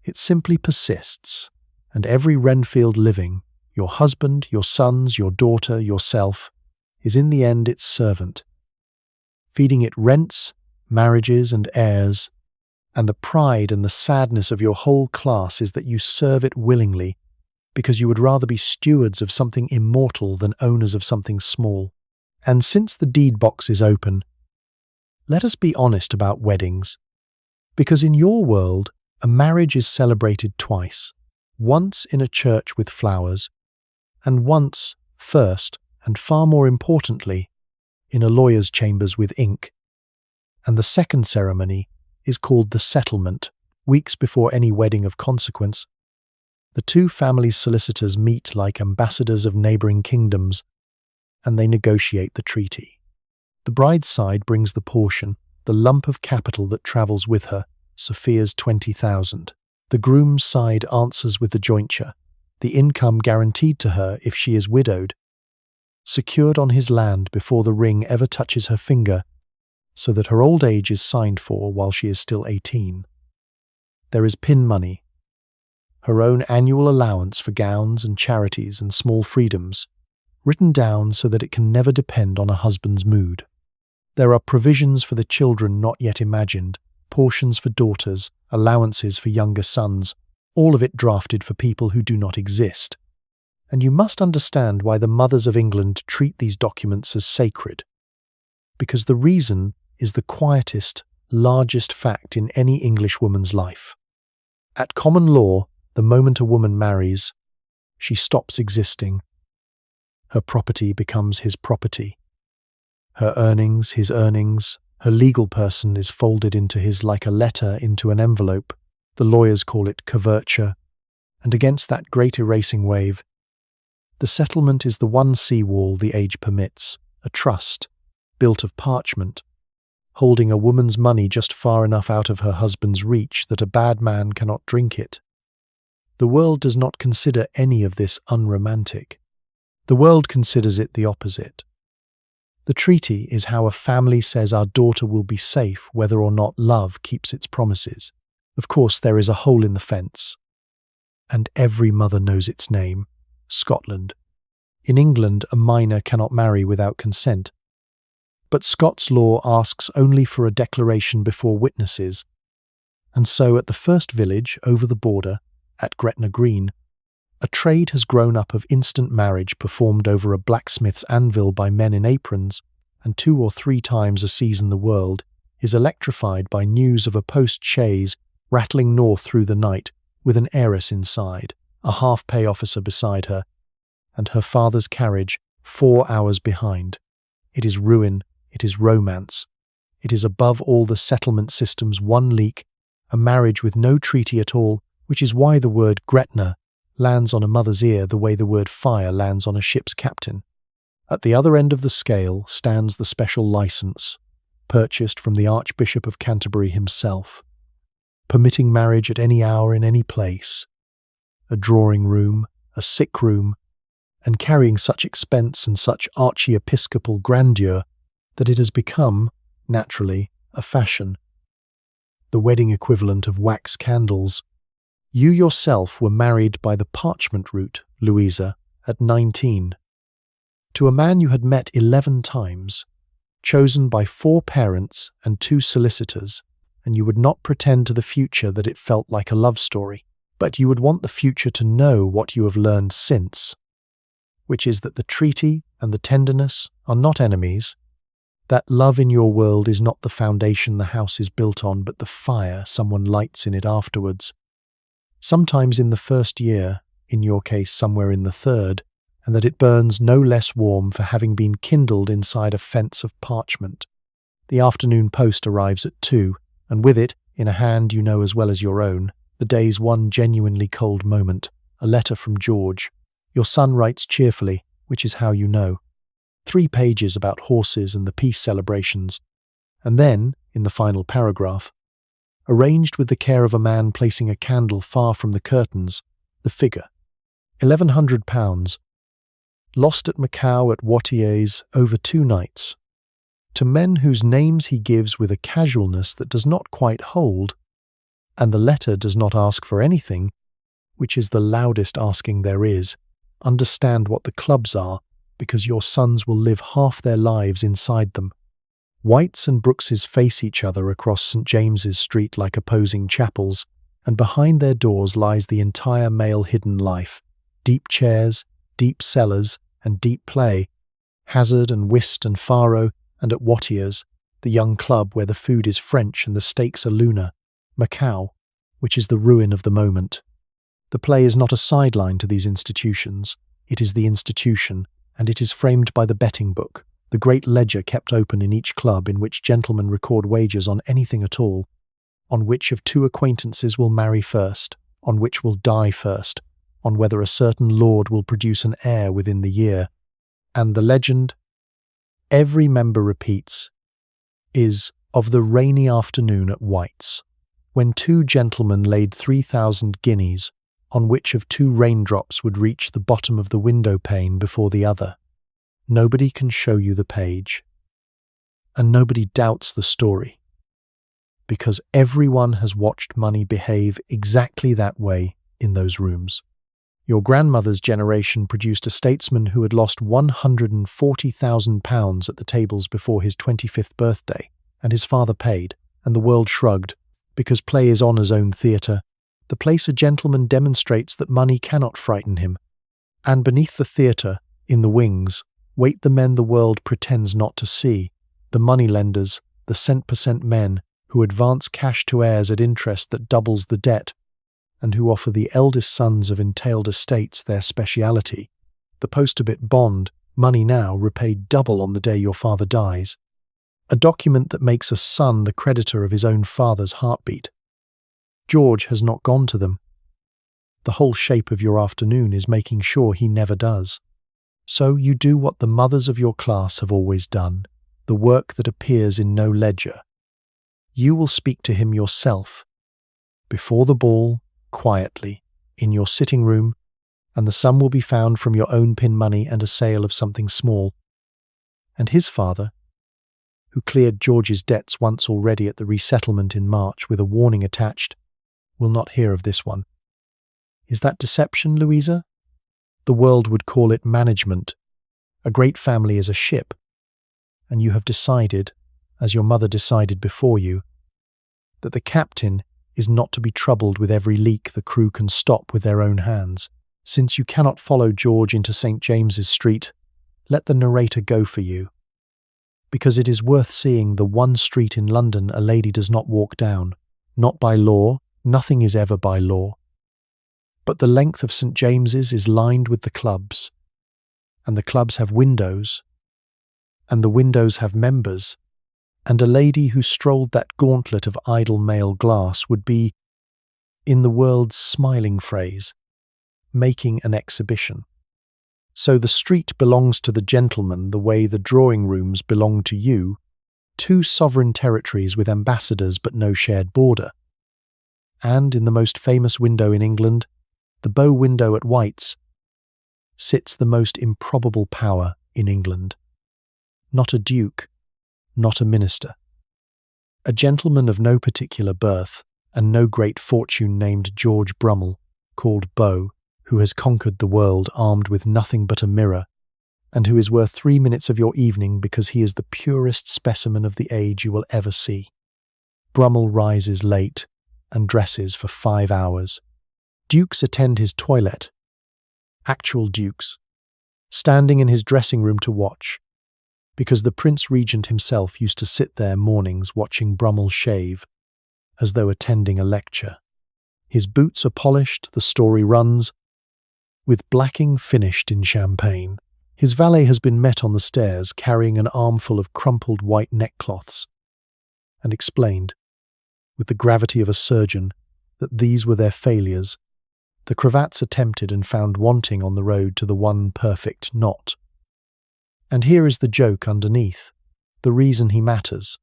It simply persists, and every Renfield living, your husband, your sons, your daughter, yourself, is in the end its servant, feeding it rents, marriages, and heirs, and the pride and the sadness of your whole class is that you serve it willingly, because you would rather be stewards of something immortal than owners of something small. And since the deed box is open, let us be honest about weddings, because in your world, a marriage is celebrated twice, once in a church with flowers, and once, first, and far more importantly, in a lawyer's chambers with ink. And the second ceremony is called the settlement. Weeks before any wedding of consequence, the 2 families' solicitors meet like ambassadors of neighbouring kingdoms, and they negotiate the treaty. The bride's side brings the portion, the lump of capital that travels with her, Sophia's 20,000. The groom's side answers with the jointure, the income guaranteed to her if she is widowed, secured on his land before the ring ever touches her finger, so that her old age is signed for while she is still 18. There is pin money, her own annual allowance for gowns and charities and small freedoms, written down so that it can never depend on a husband's mood. There are provisions for the children not yet imagined, portions for daughters, allowances for younger sons, all of it drafted for people who do not exist. And you must understand why the mothers of England treat these documents as sacred. Because the reason is the quietest, largest fact in any English woman's life. At common law, the moment a woman marries, she stops existing. Her property becomes his property. Her earnings, his earnings. Her legal person is folded into his like a letter into an envelope. The lawyers call it coverture. And against that great erasing wave, the settlement is the one sea-wall the age permits, a trust, built of parchment, holding a woman's money just far enough out of her husband's reach that a bad man cannot drink it. The world does not consider any of this unromantic. The world considers it the opposite. The treaty is how a family says our daughter will be safe whether or not love keeps its promises. Of course, there is a hole in the fence, and every mother knows its name: Scotland. In England, a minor cannot marry without consent, but Scots law asks only for a declaration before witnesses, and so at the first village over the border, at Gretna Green, a trade has grown up of instant marriage performed over a blacksmith's anvil by men in aprons, and 2 or 3 times a season the world is electrified by news of a post-chaise rattling north through the night with an heiress inside, a half-pay officer beside her, and her father's carriage 4 hours behind. It is ruin, it is romance, It is above all the settlement system's one leak, a marriage with no treaty at all, which is why the word Gretna lands on a mother's ear the way the word fire lands on a ship's captain. At the other end of the scale stands the special license, purchased from the Archbishop of Canterbury himself, permitting marriage at any hour in any place, a drawing room, a sick room, and carrying such expense and such archiepiscopal grandeur that it has become, naturally, a fashion. The wedding equivalent of wax candles. You yourself were married by the parchment route, Louisa, at 19. To a man you had met 11 times, chosen by 4 parents and 2 solicitors, and you would not pretend to the future that it felt like a love story, but you would want the future to know what you have learned since, which is that the treaty and the tenderness are not enemies, that love in your world is not the foundation the house is built on, but the fire someone lights in it afterwards, sometimes in the first year, in your case somewhere in the 3rd, and that it burns no less warm for having been kindled inside a fence of parchment. The afternoon post arrives at 2, and with it, in a hand you know as well as your own, the day's one genuinely cold moment, a letter from George. Your son writes cheerfully, which is how you know. 3 pages about horses and the peace celebrations, and then, in the final paragraph, arranged with the care of a man placing a candle far from the curtains, the figure, £1,100, lost at Macao at Watier's over 2 nights, to men whose names he gives with a casualness that does not quite hold, and the letter does not ask for anything, which is the loudest asking there is. Understand what the clubs are, because your sons will live half their lives inside them. White's and Brooks's face each other across St. James's Street like opposing chapels, and behind their doors lies the entire male hidden life. Deep chairs, deep cellars, and deep play, hazard and whist and faro, and at Watier's, the young club where the food is French and the stakes are lunar, Macao, which is the ruin of the moment. The play is not a sideline to these institutions, it is the institution, and it is framed by the betting book, the great ledger kept open in each club in which gentlemen record wagers on anything at all, on which of 2 acquaintances will marry first, on which will die first, on whether a certain lord will produce an heir within the year. And the legend, every member repeats, is of the rainy afternoon at White's, when 2 gentlemen laid 3,000 guineas, on which of 2 raindrops would reach the bottom of the window pane before the other. Nobody can show you the page, and nobody doubts the story, because everyone has watched money behave exactly that way in those rooms. Your grandmother's generation produced a statesman who had lost £140,000 at the tables before his 25th birthday, and his father paid, and the world shrugged, because play is honour's own theatre. The place a gentleman demonstrates that money cannot frighten him, and beneath the theatre, in the wings, wait the men the world pretends not to see, the moneylenders, the cent-per-cent men, who advance cash to heirs at interest that doubles the debt, and who offer the eldest sons of entailed estates their speciality, the post-obit bond, money now repaid double on the day your father dies, a document that makes a son the creditor of his own father's heartbeat. George has not gone to them. The whole shape of your afternoon is making sure he never does. So you do what the mothers of your class have always done, the work that appears in no ledger. You will speak to him yourself, before the ball, quietly, in your sitting room, and the sum will be found from your own pin money and a sale of something small. And his father, who cleared George's debts once already at the resettlement in March with a warning attached, will not hear of this one. Is that deception, Louisa? The world would call it management. A great family is a ship, and you have decided, as your mother decided before you, that the captain is not to be troubled with every leak the crew can stop with their own hands. Since you cannot follow George into St. James's Street, let the narrator go for you, because it is worth seeing the one street in London a lady does not walk down, not by law. Nothing is ever by law. But the length of St. James's is lined with the clubs, and the clubs have windows, and the windows have members, and a lady who strolled that gauntlet of idle male glass would be, in the world's smiling phrase, making an exhibition. So the street belongs to the gentleman the way the drawing rooms belong to you, two sovereign territories with ambassadors but no shared border. And in the most famous window in England, the bow window at White's, sits the most improbable power in England. Not a duke, not a minister. A gentleman of no particular birth and no great fortune named George Brummel, called Beau, who has conquered the world armed with nothing but a mirror, and who is worth 3 minutes of your evening because he is the purest specimen of the age you will ever see. Brummel rises late and dresses for 5 hours. Dukes attend his toilette. Actual dukes, standing in his dressing room to watch, because the Prince Regent himself used to sit there mornings watching Brummel shave, as though attending a lecture. His boots are polished, the story runs, with blacking finished in champagne. His valet has been met on the stairs carrying an armful of crumpled white neckcloths, and explained, with the gravity of a surgeon, that these were their failures, the cravats attempted and found wanting on the road to the one perfect knot. And here is the joke underneath, the reason he matters.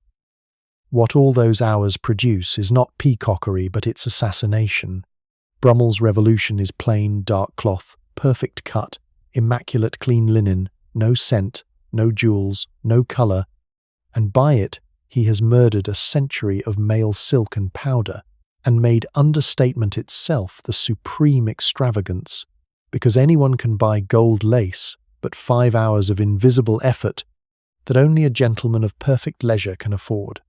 What all those hours produce is not peacockery but its assassination. Brummel's revolution is plain, dark cloth, perfect cut, immaculate clean linen, no scent, no jewels, no colour, and by it he has murdered a century of male silk and powder, and made understatement itself the supreme extravagance, because anyone can buy gold lace, but 5 hours of invisible effort that only a gentleman of perfect leisure can afford.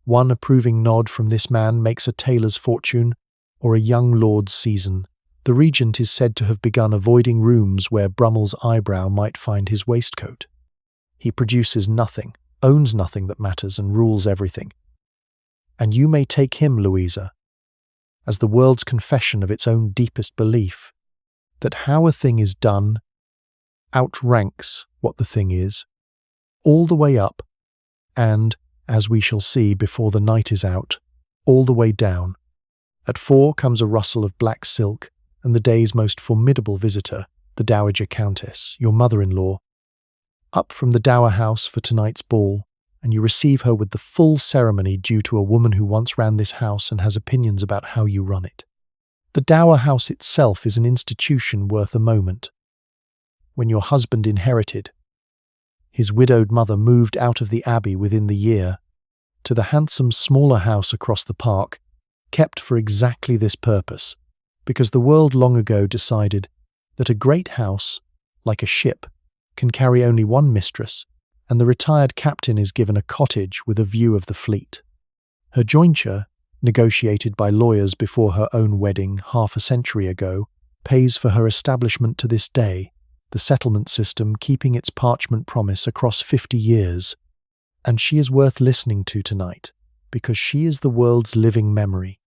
One approving nod from this man makes a tailor's fortune, or a young lord's season. The Regent is said to have begun avoiding rooms where Brummel's eyebrow might find his waistcoat. He produces nothing, owns nothing that matters, and rules everything. And you may take him, Louisa, as the world's confession of its own deepest belief, that how a thing is done outranks what the thing is, all the way up, and, as we shall see before the night is out, all the way down. At 4 comes a rustle of black silk, and the day's most formidable visitor, the Dowager Countess, your mother-in-law, up from the Dower House for tonight's ball, and you receive her with the full ceremony due to a woman who once ran this house and has opinions about how you run it. The Dower House itself is an institution worth a moment. When your husband inherited, his widowed mother moved out of the Abbey within the year to the handsome smaller house across the park, kept for exactly this purpose, because the world long ago decided that a great house, like a ship, can carry only one mistress, and the retired captain is given a cottage with a view of the fleet. Her jointure, negotiated by lawyers before her own wedding half a century ago, pays for her establishment to this day, the settlement system keeping its parchment promise across 50 years. And she is worth listening to tonight, because she is the world's living memory,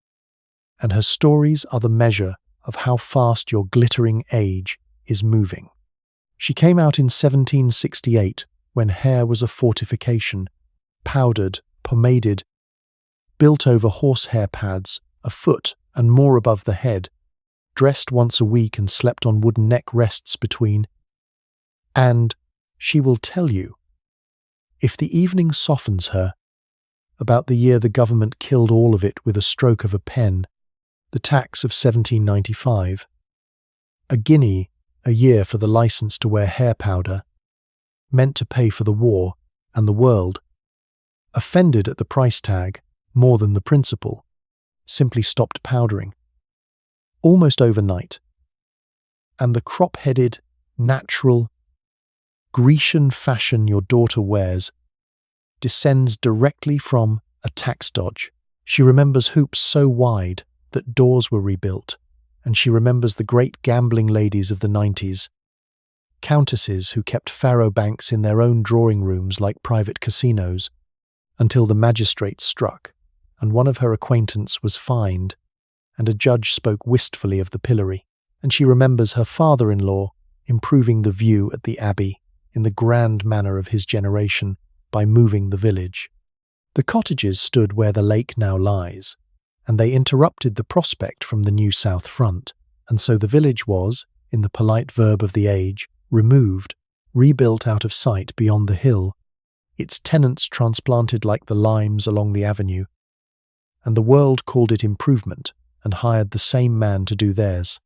and her stories are the measure of how fast your glittering age is moving. She came out in 1768, when hair was a fortification, powdered, pomaded, built over horsehair pads, a foot and more above the head, dressed once a week and slept on wooden neck rests between. And she will tell you, if the evening softens her, about the year the government killed all of it with a stroke of a pen, the tax of 1795, a guinea a year for the license to wear hair powder, meant to pay for the war, and the world, offended at the price tag more than the principle, simply stopped powdering. Almost overnight. And the crop-headed, natural, Grecian fashion your daughter wears descends directly from a tax dodge. She remembers hoops so wide that doors were rebuilt, and she remembers the great gambling ladies of the 90s, countesses who kept faro banks in their own drawing rooms like private casinos, until the magistrate struck, and one of her acquaintance was fined, and a judge spoke wistfully of the pillory, and she remembers her father-in-law improving the view at the Abbey in the grand manner of his generation by moving the village. The cottages stood where the lake now lies, and they interrupted the prospect from the new south front, and so the village was, in the polite verb of the age, removed, rebuilt out of sight beyond the hill, its tenants transplanted like the limes along the avenue, and the world called it improvement and hired the same man to do theirs.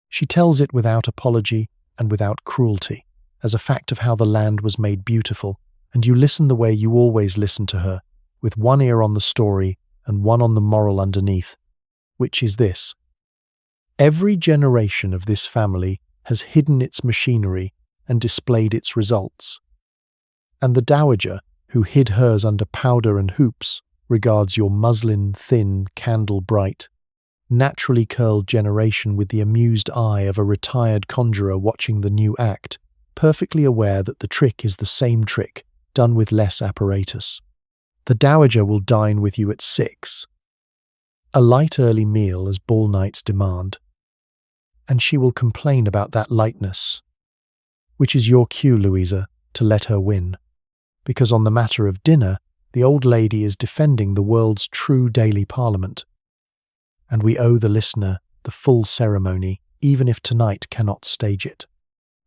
She tells it without apology and without cruelty, as a fact of how the land was made beautiful, and you listen the way you always listen to her, with one ear on the story and one on the moral underneath, which is this: every generation of this family has hidden its machinery and displayed its results. And the dowager, who hid hers under powder and hoops, regards your muslin, thin, candle bright, naturally curled generation with the amused eye of a retired conjurer watching the new act, perfectly aware that the trick is the same trick, done with less apparatus. The dowager will dine with you at 6, a light early meal as ball nights demand, and she will complain about that lightness, which is your cue, Louisa, to let her win, because on the matter of dinner, the old lady is defending the world's true daily parliament, and we owe the listener the full ceremony, even if tonight cannot stage it.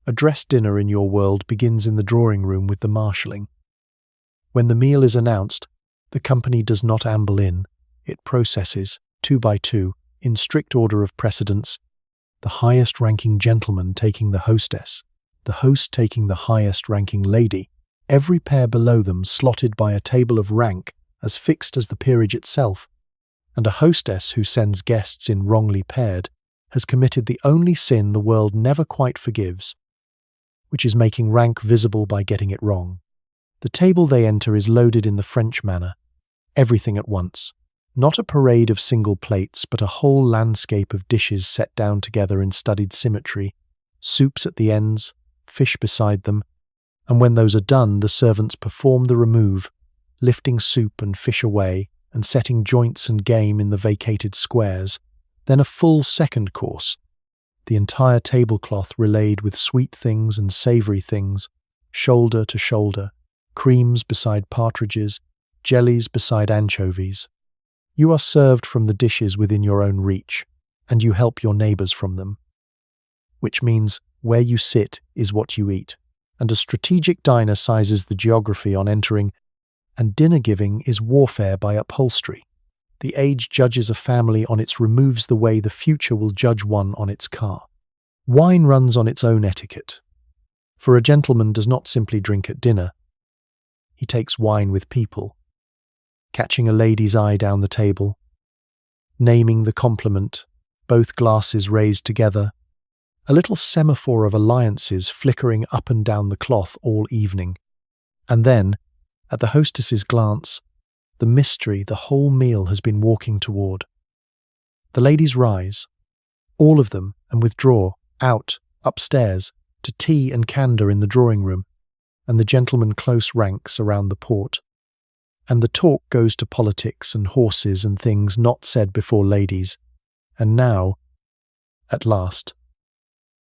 A dress dinner in your world begins in the drawing room with the marshalling. When the meal is announced, the company does not amble in. It processes, 2 by 2, in strict order of precedence, the highest-ranking gentleman taking the hostess, the host taking the highest-ranking lady, every pair below them slotted by a table of rank as fixed as the peerage itself, and a hostess who sends guests in wrongly paired has committed the only sin the world never quite forgives, which is making rank visible by getting it wrong. The table they enter is loaded in the French manner, everything at once, not a parade of single plates, but a whole landscape of dishes set down together in studied symmetry, soups at the ends, fish beside them, and when those are done, the servants perform the remove, lifting soup and fish away and setting joints and game in the vacated squares, then a full second course, the entire tablecloth relayed with sweet things and savoury things, shoulder to shoulder, creams beside partridges, jellies beside anchovies. You are served from the dishes within your own reach, and you help your neighbours from them, which means where you sit is what you eat, and a strategic diner sizes the geography on entering, and dinner-giving is warfare by upholstery. The age judges a family on its removes the way the future will judge one on its car. Wine runs on its own etiquette, for a gentleman does not simply drink at dinner. He takes wine with people, catching a lady's eye down the table, naming the compliment, both glasses raised together, a little semaphore of alliances flickering up and down the cloth all evening, and then, at the hostess's glance, the mystery the whole meal has been walking toward. The ladies rise, all of them, and withdraw, out, upstairs, to tea and candour in the drawing-room, and the gentlemen close ranks around the port. And the talk goes to politics and horses and things not said before ladies, and now, at last,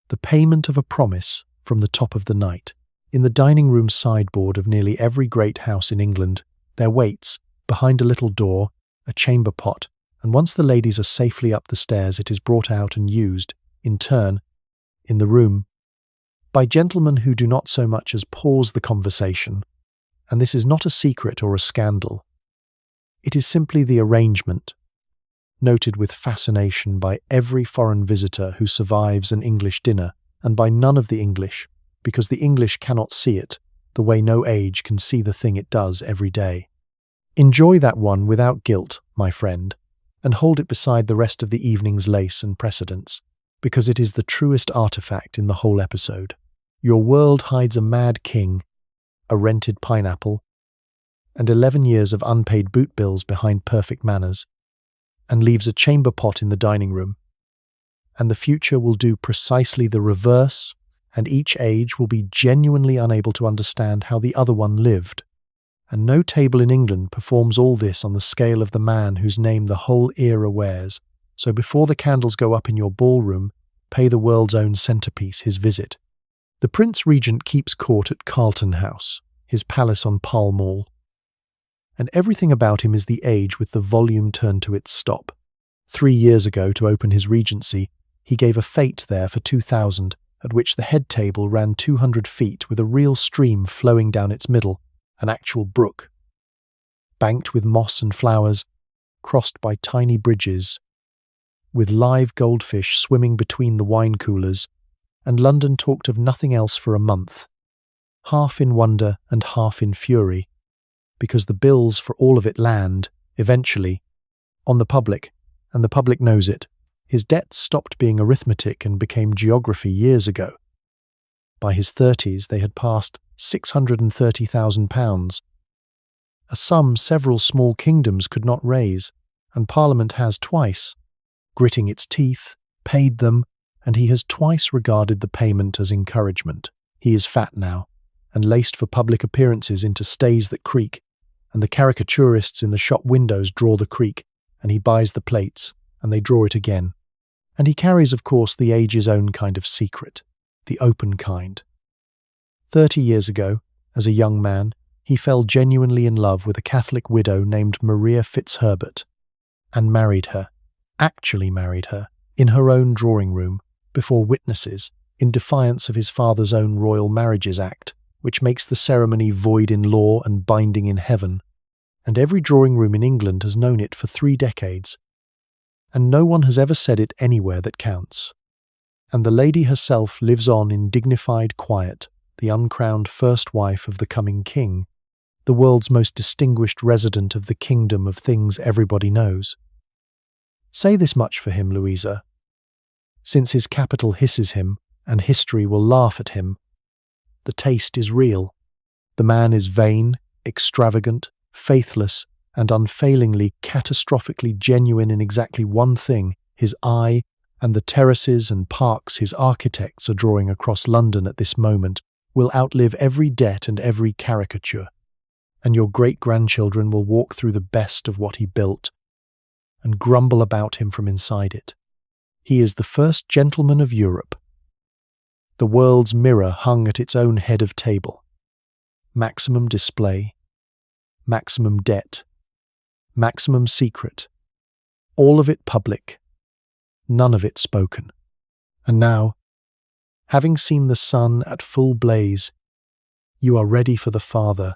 the payment of a promise from the top of the night. In the dining-room sideboard of nearly every great house in England, there waits, behind a little door, a chamber pot, and once the ladies are safely up the stairs it is brought out and used, in turn, in the room, by gentlemen who do not so much as pause the conversation, and this is not a secret or a scandal. It is simply the arrangement, noted with fascination by every foreign visitor who survives an English dinner, and by none of the English, because the English cannot see it, the way no age can see the thing it does every day. Enjoy that one without guilt, my friend, and hold it beside the rest of the evening's lace and precedents, because it is the truest artifact in the whole episode. Your world hides a mad king, a rented pineapple, and 11 years of unpaid boot bills behind perfect manners, and leaves a chamber pot in the dining room. And the future will do precisely the reverse, and each age will be genuinely unable to understand how the other one lived. And no table in England performs all this on the scale of the man whose name the whole era wears. So before the candles go up in your ballroom, pay the world's own centrepiece his visit. The Prince Regent keeps court at Carlton House, his palace on Pall Mall. and everything about him is the age with the volume turned to its stop. 3 years ago, to open his Regency, he gave a fete there for 2,000, at which the head table ran 200 feet with a real stream flowing down its middle, an actual brook, banked with moss and flowers, crossed by tiny bridges, with live goldfish swimming between the wine coolers, and London talked of nothing else for a month, half in wonder and half in fury, because the bills for all of it land, eventually, on the public, and the public knows it. His debts stopped being arithmetic and became geography years ago. By his 30s, they had passed £630,000, a sum several small kingdoms could not raise, and Parliament has twice, gritting its teeth, paid them, and he has twice regarded the payment as encouragement. He is fat now, and laced for public appearances into stays that creak, and the caricaturists in the shop windows draw the creak, and he buys the plates, and they draw it again. And he carries, of course, the age's own kind of secret, the open kind. 30 years ago, as a young man, he fell genuinely in love with a Catholic widow named Maria Fitzherbert, and married her, actually married her, in her own drawing room, before witnesses, in defiance of his father's own Royal Marriages Act, which makes the ceremony void in law and binding in heaven. And every drawing room in England has known it for 3 decades, and no one has ever said it anywhere that counts. And the lady herself lives on in dignified quiet, the uncrowned first wife of the coming king, the world's most distinguished resident of the kingdom of things everybody knows. Say this much for him, Louisa. Since his capital hisses him, and history will laugh at him, the taste is real. The man is vain, extravagant, faithless, and unfailingly, catastrophically genuine in exactly one thing, his eye, and the terraces and parks his architects are drawing across London at this moment will outlive every debt and every caricature, and your great-grandchildren will walk through the best of what he built and grumble about him from inside it. He is the first gentleman of Europe. The world's mirror hung at its own head of table. Maximum display, maximum debt, maximum secret, all of it public, none of it spoken. And now, having seen the sun at full blaze, you are ready for the Father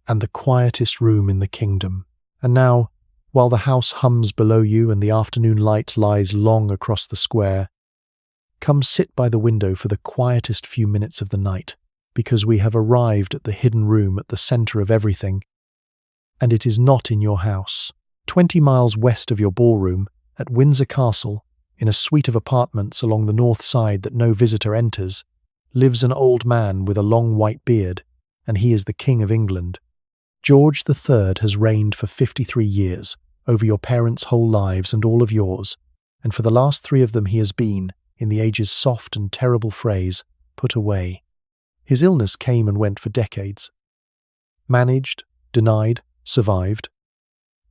and the quietest room in the kingdom. And now, while the house hums below you and the afternoon light lies long across the square, come sit by the window for the quietest few minutes of the night, because we have arrived at the hidden room at the centre of everything, and it is not in your house. 20 miles west of your ballroom, at Windsor Castle, in a suite of apartments along the north side that no visitor enters, lives an old man with a long white beard, and he is the King of England. George III has reigned for 53 years, over your parents' whole lives and all of yours, and for the last 3 of them he has been, in the age's soft and terrible phrase, put away. His illness came and went for decades. Managed, denied, survived.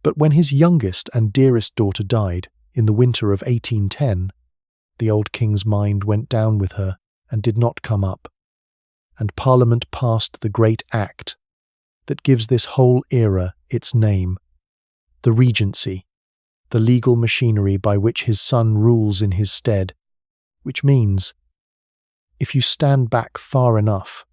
But when his youngest and dearest daughter died, in the winter of 1810, the old king's mind went down with her and did not come up, and Parliament passed the great act that gives this whole era its name, the Regency, the legal machinery by which his son rules in his stead, which means, if you stand back far enough,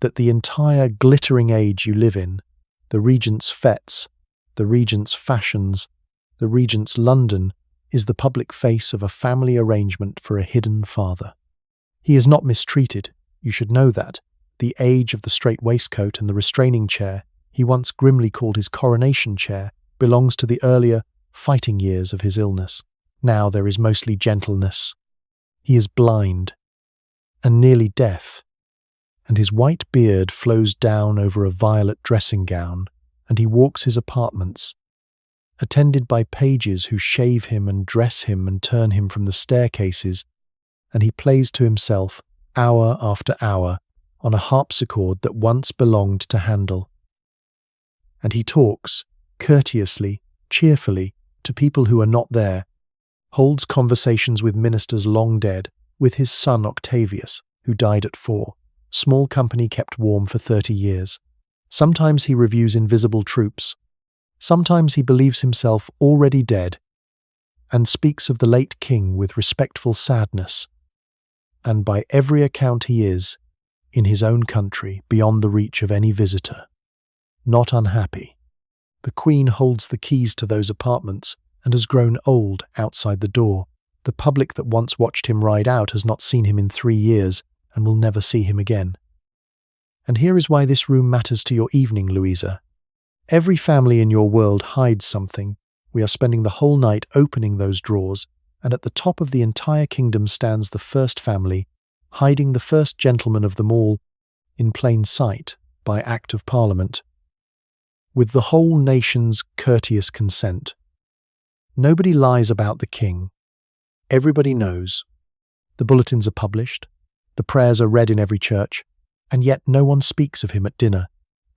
that the entire glittering age you live in, the regent's fetes, the regent's fashions, the regent's London, is the public face of a family arrangement for a hidden father. He is not mistreated, you should know that. The age of the strait waistcoat and the restraining chair, he once grimly called his coronation chair, belongs to the earlier, fighting years of his illness. Now there is mostly gentleness. He is blind, and nearly deaf, and his white beard flows down over a violet dressing gown, and he walks his apartments, attended by pages who shave him and dress him and turn him from the staircases, and he plays to himself, hour after hour, on a harpsichord that once belonged to Handel. And he talks, courteously, cheerfully, to people who are not there, holds conversations with ministers long dead, with his son Octavius, who died at 4, small company kept warm for 30 years. Sometimes he reviews invisible troops. Sometimes he believes himself already dead and speaks of the late king with respectful sadness. And by every account he is, in his own country, beyond the reach of any visitor. Not unhappy. The Queen holds the keys to those apartments and has grown old outside the door. The public that once watched him ride out has not seen him in 3 years and will never see him again. And here is why this room matters to your evening, Louisa. Every family in your world hides something. We are spending the whole night opening those drawers, and at the top of the entire kingdom stands the first family, hiding the first gentleman of them all, in plain sight, by Act of Parliament. With the whole nation's courteous consent. Nobody lies about the king. Everybody knows. The bulletins are published, the prayers are read in every church, and yet no one speaks of him at dinner,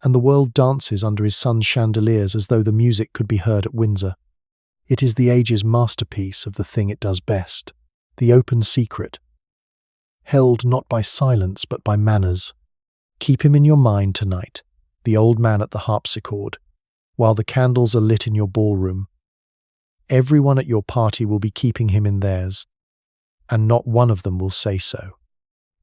and the world dances under his son's chandeliers as though the music could be heard at Windsor. It is the age's masterpiece of the thing it does best, the open secret, held not by silence but by manners. Keep him in your mind tonight, the old man at the harpsichord, while the candles are lit in your ballroom. Everyone at your party will be keeping him in theirs, and not one of them will say so.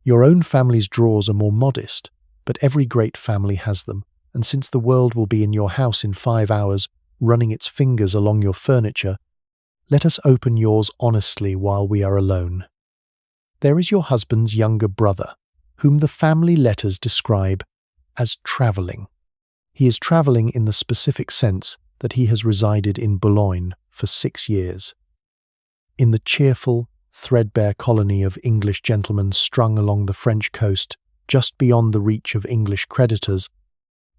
Your own family's drawers are more modest, but every great family has them, and since the world will be in your house in 5 hours, running its fingers along your furniture, let us open yours honestly while we are alone. There is your husband's younger brother, whom the family letters describe as travelling. He is travelling in the specific sense that he has resided in Boulogne for 6 years. In the cheerful, threadbare colony of English gentlemen strung along the French coast, just beyond the reach of English creditors,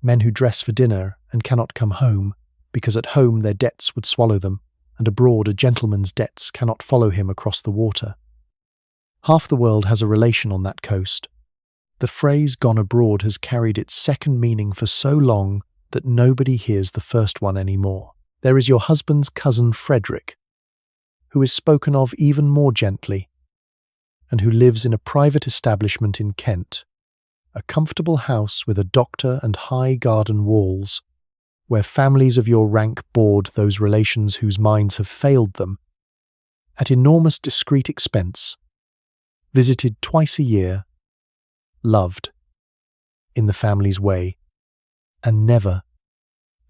men who dress for dinner and cannot come home, because at home their debts would swallow them, and abroad a gentleman's debts cannot follow him across the water. Half the world has a relation on that coast. The phrase "gone abroad" has carried its second meaning for so long that nobody hears the first one anymore. There is your husband's cousin Frederick, who is spoken of even more gently, and who lives in a private establishment in Kent, a comfortable house with a doctor and high garden walls, where families of your rank board those relations whose minds have failed them, at enormous discreet expense, visited twice a year, loved, in the family's way, and never,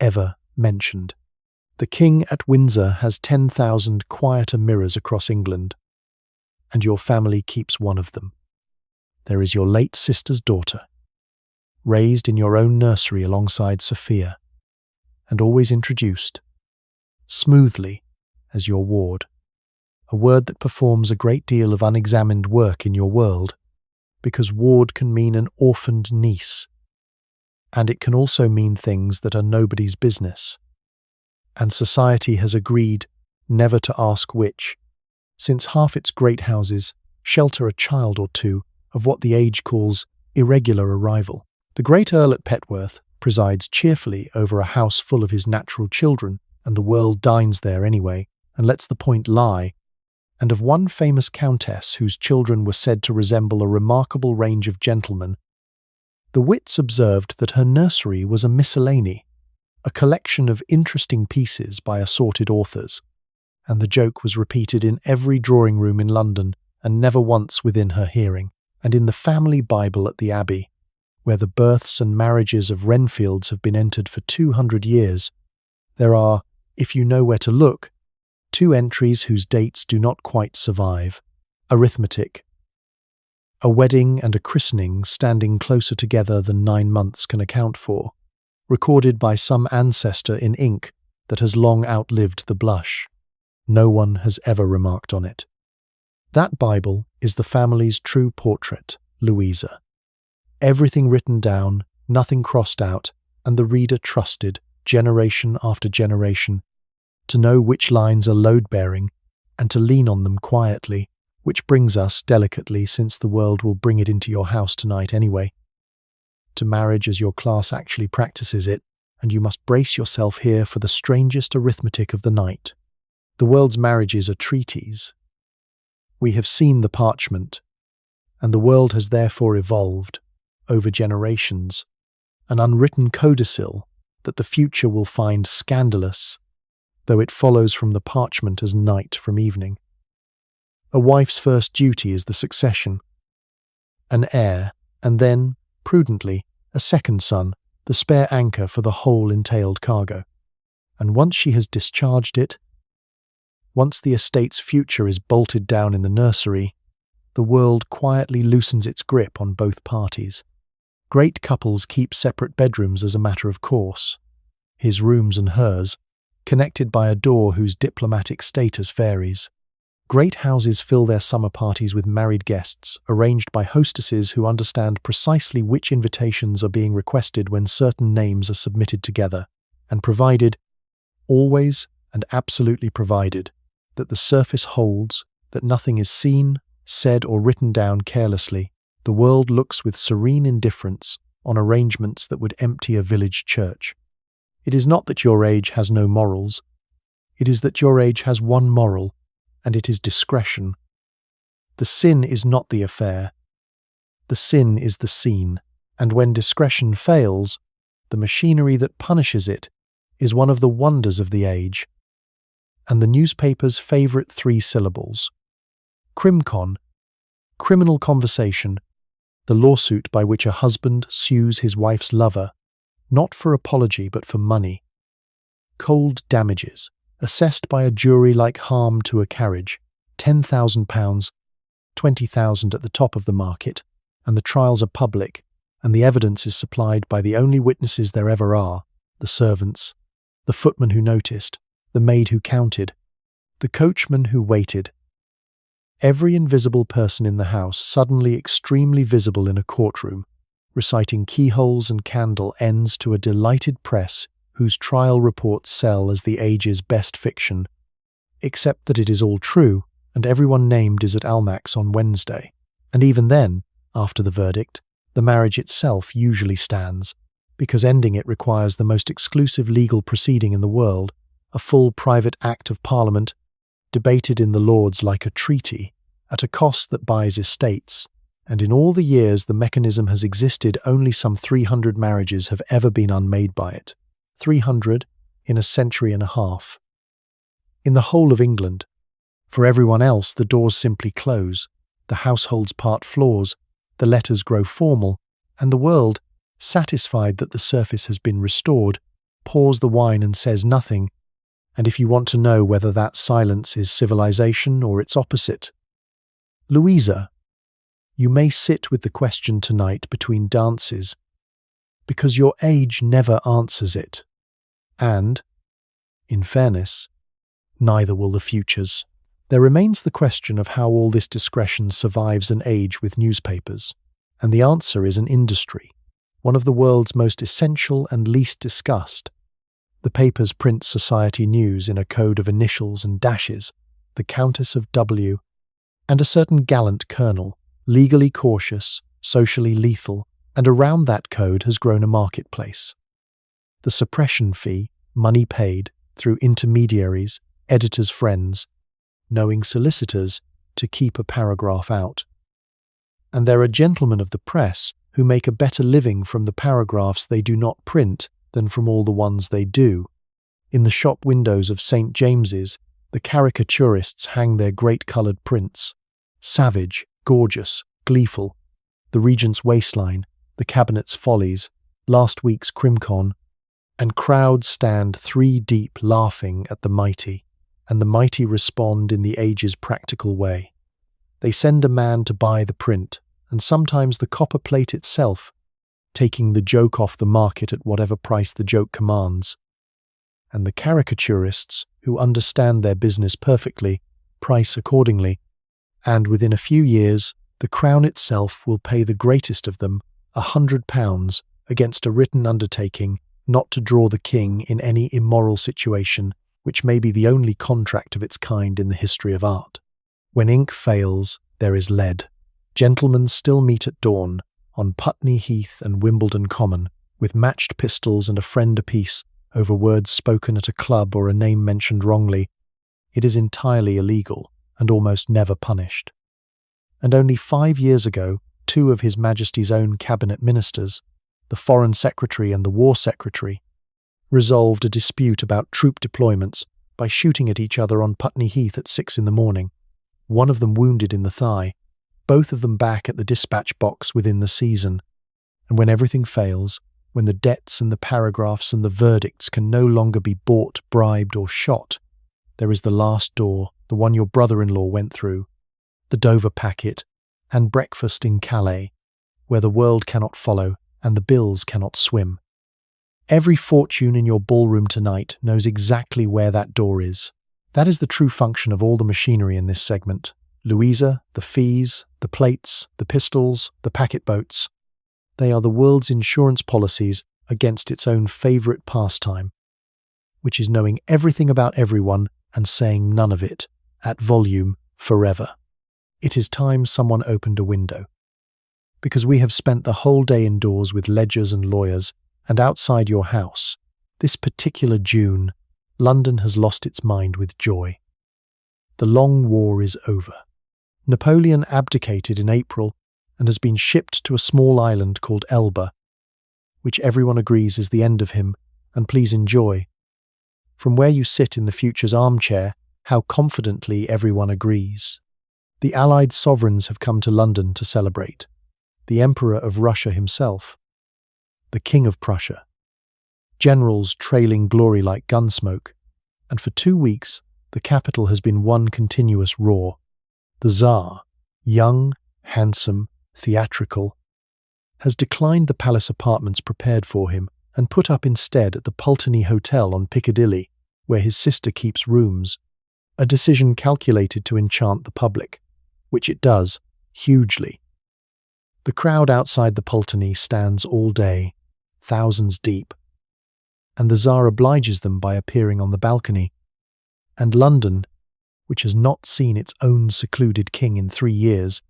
ever mentioned. The king at Windsor has 10,000 quieter mirrors across England, and your family keeps one of them. There is your late sister's daughter, raised in your own nursery alongside Sophia, and always introduced, smoothly, as your ward, a word that performs a great deal of unexamined work in your world, because ward can mean an orphaned niece, and it can also mean things that are nobody's business. And society has agreed never to ask which, since half its great houses shelter a child or two of what the age calls irregular arrival. The great Earl at Petworth presides cheerfully over a house full of his natural children, and the world dines there anyway, and lets the point lie, and of one famous countess whose children were said to resemble a remarkable range of gentlemen. The wits observed that her nursery was a miscellany, a collection of interesting pieces by assorted authors, and the joke was repeated in every drawing-room in London, and never once within her hearing, and in the family Bible at the Abbey, where the births and marriages of Renfields have been entered for 200 years, there are, if you know where to look, 2 entries whose dates do not quite survive. Arithmetic. A wedding and a christening standing closer together than 9 months can account for, recorded by some ancestor in ink that has long outlived the blush. No one has ever remarked on it. That Bible is the family's true portrait, Louisa. Everything written down, nothing crossed out, and the reader trusted, generation after generation, to know which lines are load-bearing and to lean on them quietly, which brings us, delicately, since the world will bring it into your house tonight anyway, to marriage as your class actually practices it, and you must brace yourself here for the strangest arithmetic of the night. The world's marriages are treaties. We have seen the parchment, and the world has therefore evolved, over generations, an unwritten codicil that the future will find scandalous, though it follows from the parchment as night from evening. A wife's first duty is the succession, an heir, and then, prudently, a second son, the spare anchor for the whole entailed cargo. And once she has discharged it, once the estate's future is bolted down in the nursery, the world quietly loosens its grip on both parties. Great couples keep separate bedrooms as a matter of course, his rooms and hers, connected by a door whose diplomatic status varies. Great houses fill their summer parties with married guests, arranged by hostesses who understand precisely which invitations are being requested when certain names are submitted together, and provided, always and absolutely provided, that the surface holds, that nothing is seen, said or written down carelessly, the world looks with serene indifference on arrangements that would empty a village church. It is not that your age has no morals. It is that your age has one moral, and it is discretion. The sin is not the affair. The sin is the scene, and when discretion fails, the machinery that punishes it is one of the wonders of the age, and the newspaper's favourite 3 syllables. Crimcon, criminal conversation, the lawsuit by which a husband sues his wife's lover, not for apology but for money. Cold damages, assessed by a jury like harm to a carriage, £10,000, 20,000 at the top of the market, and the trials are public, and the evidence is supplied by the only witnesses there ever are, the servants, the footman who noticed, the maid who counted, the coachman who waited. Every invisible person in the house suddenly extremely visible in a courtroom, reciting keyholes and candle ends to a delighted press whose trial reports sell as the age's best fiction, except that it is all true, and everyone named is at Almack's on Wednesday. And even then, after the verdict, the marriage itself usually stands, because ending it requires the most exclusive legal proceeding in the world, a full private act of Parliament, debated in the Lords like a treaty, at a cost that buys estates, and in all the years the mechanism has existed only some 300 marriages have ever been unmade by it. 300 in a century and a half. In the whole of England. For everyone else, the doors simply close, the households part floors, the letters grow formal, and the world, satisfied that the surface has been restored, pours the wine and says nothing, and if you want to know whether that silence is civilization or its opposite, Louisa, you may sit with the question tonight between dances, because your age never answers it, and, in fairness, neither will the futures. There remains the question of how all this discretion survives an age with newspapers, and the answer is an industry, one of the world's most essential and least discussed. The papers print society news in a code of initials and dashes, the Countess of W, and a certain gallant colonel, legally cautious, socially lethal, and around that code has grown a marketplace. The suppression fee, money paid, through intermediaries, editors' friends, knowing solicitors, to keep a paragraph out. And there are gentlemen of the press who make a better living from the paragraphs they do not print than from all the ones they do. In the shop windows of St. James's, the caricaturists hang their great coloured prints, savage, gorgeous, gleeful, the Regent's waistline, the Cabinet's follies, last week's Crimcon, and crowds stand 3 deep laughing at the mighty, and the mighty respond in the age's practical way. They send a man to buy the print, and sometimes the copper plate itself, taking the joke off the market at whatever price the joke commands. And the caricaturists, who understand their business perfectly, price accordingly, and within a few years the Crown itself will pay the greatest of them £100 against a written undertaking not to draw the king in any immoral situation, which may be the only contract of its kind in the history of art. When ink fails, there is lead. Gentlemen still meet at dawn, on Putney Heath and Wimbledon Common, with matched pistols and a friend apiece, over words spoken at a club or a name mentioned wrongly. It is entirely illegal, and almost never punished. And only 5 years ago, 2 of His Majesty's own cabinet ministers, the Foreign Secretary and the War Secretary, resolved a dispute about troop deployments by shooting at each other on Putney Heath at 6 a.m, one of them wounded in the thigh, both of them back at the dispatch box within the season. And when everything fails, when the debts and the paragraphs and the verdicts can no longer be bought, bribed, or shot, there is the last door, the one your brother-in-law went through, the Dover packet, and breakfast in Calais, where the world cannot follow and the bills cannot swim. Every fortune in your ballroom tonight knows exactly where that door is. That is the true function of all the machinery in this segment. Louisa, the fees, the plates, the pistols, the packet boats. They are the world's insurance policies against its own favourite pastime, which is knowing everything about everyone and saying none of it, at volume, forever. It is time someone opened a window. Because we have spent the whole day indoors with ledgers and lawyers, and outside your house, this particular June, London has lost its mind with joy. The long war is over. Napoleon abdicated in April and has been shipped to a small island called Elba, which everyone agrees is the end of him, and please enjoy. From where you sit in the future's armchair, how confidently everyone agrees. The Allied sovereigns have come to London to celebrate. The Emperor of Russia himself, the King of Prussia, generals trailing glory like gunsmoke, and for 2 weeks the capital has been one continuous roar. The Tsar, young, handsome, theatrical, has declined the palace apartments prepared for him and put up instead at the Pulteney Hotel on Piccadilly, where his sister keeps rooms, a decision calculated to enchant the public, which it does, hugely. The crowd outside the Pulteney stands all day, thousands deep, and the Tsar obliges them by appearing on the balcony. And London, which has not seen its own secluded king in 3 years,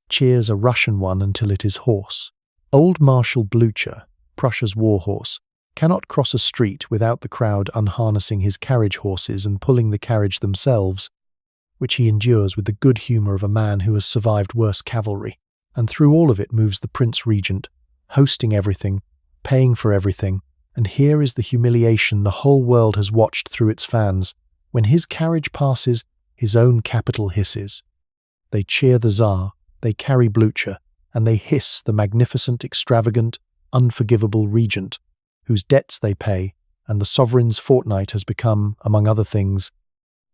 cheers a Russian one until it is hoarse. Old Marshal Blucher, Prussia's war horse, cannot cross a street without the crowd unharnessing his carriage horses and pulling the carriage themselves, which he endures with the good humour of a man who has survived worse cavalry. And through all of it moves the Prince Regent, hosting everything, paying for everything, and here is the humiliation the whole world has watched through its fans. When his carriage passes, his own capital hisses. They cheer the Tsar, they carry Blucher, and they hiss the magnificent, extravagant, unforgivable regent, whose debts they pay, and the sovereign's fortnight has become, among other things,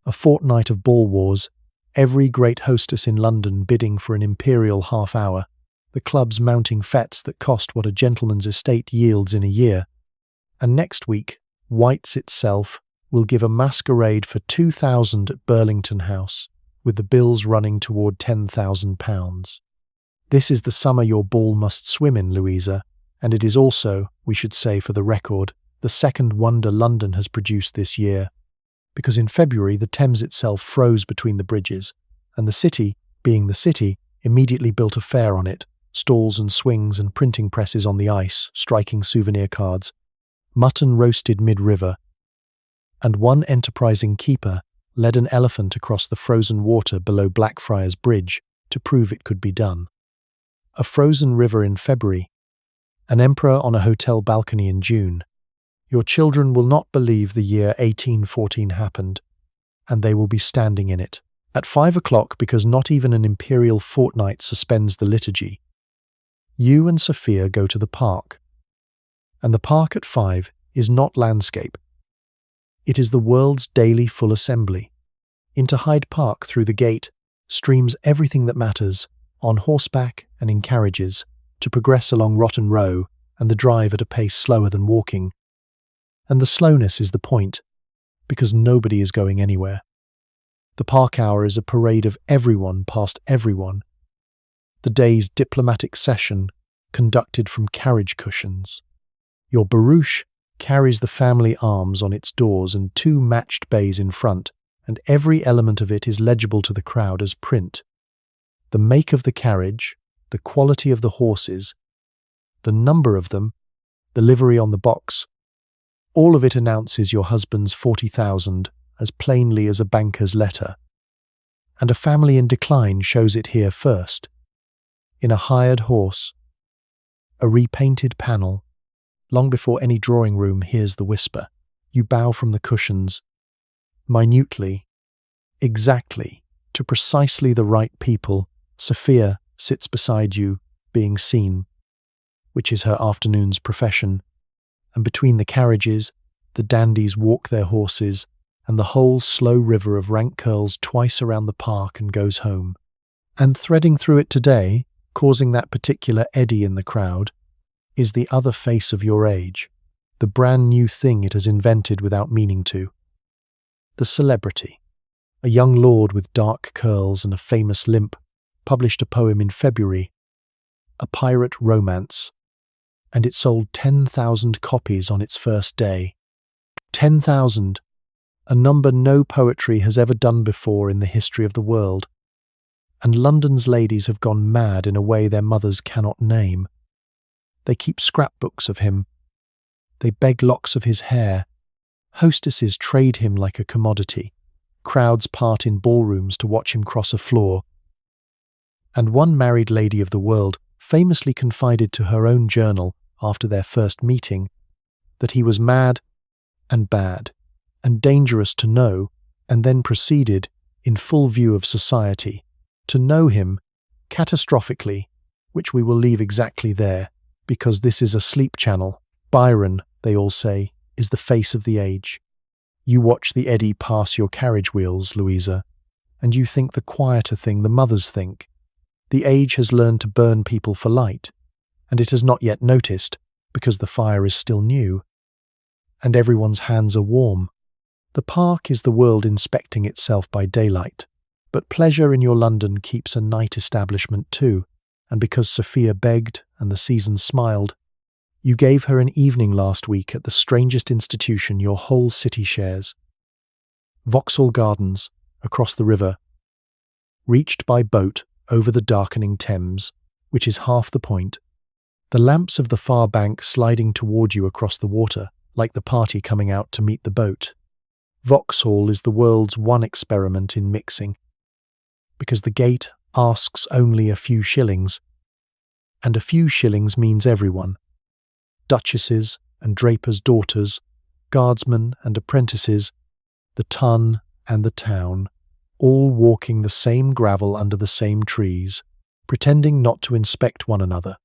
a fortnight of ball wars, every great hostess in London bidding for an imperial half-hour, the clubs mounting fetes that cost what a gentleman's estate yields in a year. And next week, White's itself will give a masquerade for 2,000 at Burlington House, with the bills running toward £10,000. This is the summer your ball must swim in, Louisa, and it is also, we should say for the record, the second wonder London has produced this year, because in February the Thames itself froze between the bridges, and the city, being the city, immediately built a fair on it, stalls and swings and printing presses on the ice, striking souvenir cards, mutton roasted mid-river, and one enterprising keeper led an elephant across the frozen water below Blackfriars Bridge to prove it could be done. A frozen river in February, an emperor on a hotel balcony in June. Your children will not believe the year 1814 happened, and they will be standing in it. At 5 o'clock, because not even an imperial fortnight suspends the liturgy, you and Sophia go to the park. And the park at 5 is not landscape. It is the world's daily full assembly. Into Hyde Park through the gate streams everything that matters, on horseback and in carriages, to progress along Rotten Row and the drive at a pace slower than walking. And the slowness is the point, because nobody is going anywhere. The park hour is a parade of everyone past everyone. The day's diplomatic session conducted from carriage cushions. Your barouche carries the family arms on its doors and 2 matched bays in front, and every element of it is legible to the crowd as print. The make of the carriage, the quality of the horses, the number of them, the livery on the box, all of it announces your husband's 40,000 as plainly as a banker's letter. And a family in decline shows it here first. In a hired horse, a repainted panel, Long before any drawing room hears the whisper, you bow from the cushions, minutely, exactly, to precisely the right people. Sophia sits beside you, being seen, which is her afternoon's profession, and between the carriages, the dandies walk their horses, and the whole slow river of rank curls twice around the park and goes home. And threading through it today, causing that particular eddy in the crowd, is the other face of your age, the brand new thing it has invented without meaning to. The celebrity. A young lord with dark curls and a famous limp published a poem in February, a pirate romance, and it sold 10,000 copies on its first day. 10,000, a number no poetry has ever done before in the history of the world. And London's ladies have gone mad in a way their mothers cannot name. They keep scrapbooks of him. They beg locks of his hair. Hostesses trade him like a commodity. Crowds part in ballrooms to watch him cross a floor. And one married lady of the world famously confided to her own journal after their first meeting that he was mad and bad and dangerous to know, and then proceeded, in full view of society, to know him catastrophically, which we will leave exactly there, because this is a sleep channel. Byron, they all say, is the face of the age. You watch the eddy pass your carriage wheels, Louisa, and you think the quieter thing the mothers think. The age has learned to burn people for light, and it has not yet noticed, because the fire is still new, and everyone's hands are warm. The park is the world inspecting itself by daylight, but pleasure in your London keeps a night establishment too, and because Sophia begged and the season smiled, you gave her an evening last week at the strangest institution your whole city shares. Vauxhall Gardens, across the river, reached by boat over the darkening Thames, which is half the point, the lamps of the far bank sliding toward you across the water, like the party coming out to meet the boat. Vauxhall is the world's one experiment in mixing, because the gate asks only a few shillings, and a few shillings means everyone. Duchesses and drapers' daughters, guardsmen and apprentices, the ton and the town, all walking the same gravel under the same trees, pretending not to inspect one another,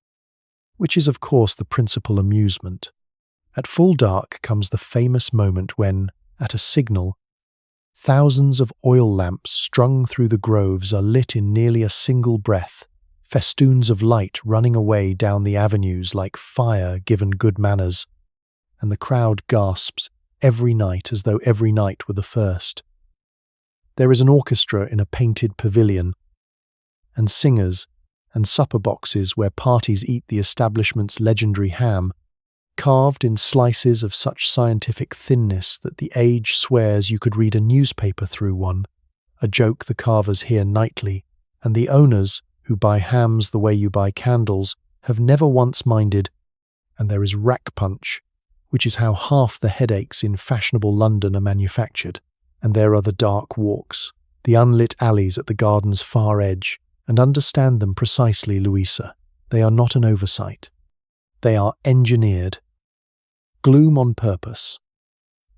which is of course the principal amusement. At full dark comes the famous moment when, at a signal, thousands of oil lamps strung through the groves are lit in nearly a single breath, festoons of light running away down the avenues like fire given good manners, and the crowd gasps every night as though every night were the first. There is an orchestra in a painted pavilion, and singers and supper boxes where parties eat the establishment's legendary ham, carved in slices of such scientific thinness that the age swears you could read a newspaper through one, a joke the carvers hear nightly, and the owners, who buy hams the way you buy candles, have never once minded. And there is rack punch, which is how half the headaches in fashionable London are manufactured. And there are the dark walks, the unlit alleys at the garden's far edge, and understand them precisely, Louisa. They are not an oversight. They are engineered. Gloom on purpose.